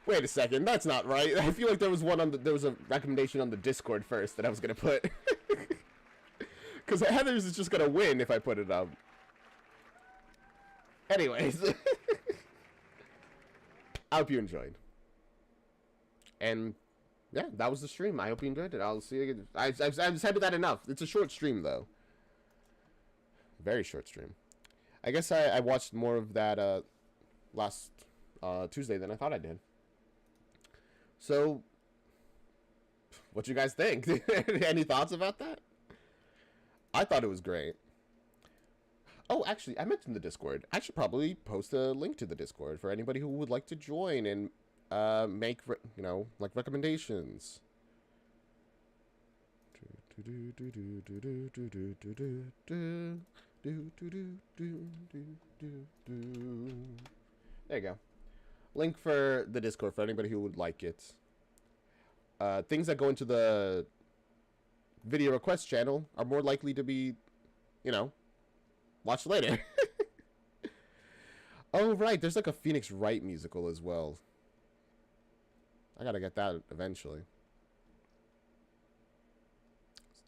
Wait a second, that's not right. I feel like there was one on there was a recommendation on the Discord first that I was gonna put. Because Heather's is just gonna win if I put it up. Anyways. I hope you enjoyed. And yeah, that was the stream. I hope you enjoyed it. I'll see you again. I've said that enough. It's a short stream though. Very short stream. I guess I watched more of that last Tuesday than I thought I did. So, what you guys think? Any thoughts about that? I thought it was great. Oh, actually, I mentioned the Discord. I should probably post a link to the Discord for anybody who would like to join and make, you know, like recommendations. There you go. Link for the Discord for anybody who would like it. Things that go into the video request channel are more likely to be, you know, watched later. Oh, right. There's like a Phoenix Wright musical as well. I gotta get that eventually.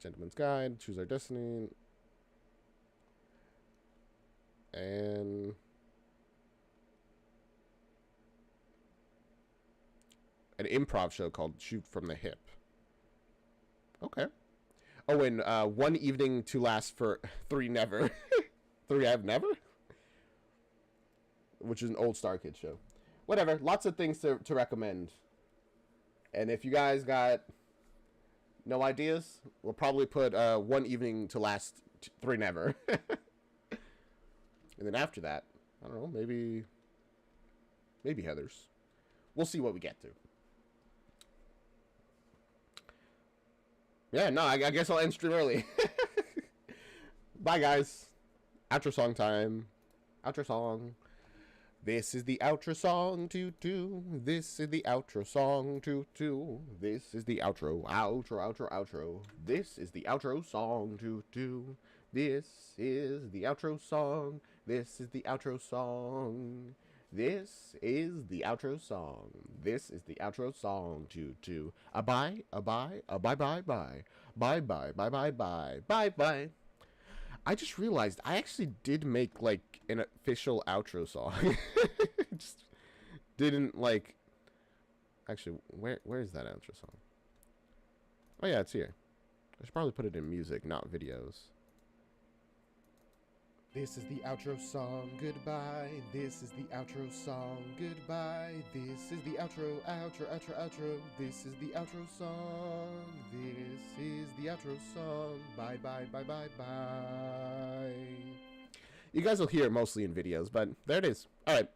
Gentleman's Guide, Choose Our Destiny. And an improv show called Shoot from the Hip. Okay. Oh, and One Evening to Last for Three Never. Three I've Never? Which is an old Star Kid show. Whatever. Lots of things to recommend. And if you guys got no ideas, we'll probably put One Evening to Last Three Never. And then after that, I don't know, maybe Heather's. We'll see what we get to. Yeah, no, I guess I'll end stream early. Bye, guys. Outro song time. Outro song. This is the outro song, toot. This is the outro song, toot. This is the outro, outro. This is the outro song, toot. This is the outro song. This is the outro song. This is the outro song. This is the outro song, toot. Bye. Bye. I just realized I actually did make like an official outro song. Just didn't like. Actually, where is that outro song? Oh yeah, it's here. I should probably put it in music, not videos. This is the outro song, goodbye. This is the outro song, goodbye. This is the outro. This is the outro song. This is the outro song. Bye. You guys will hear it mostly in videos, but there it is. Alright.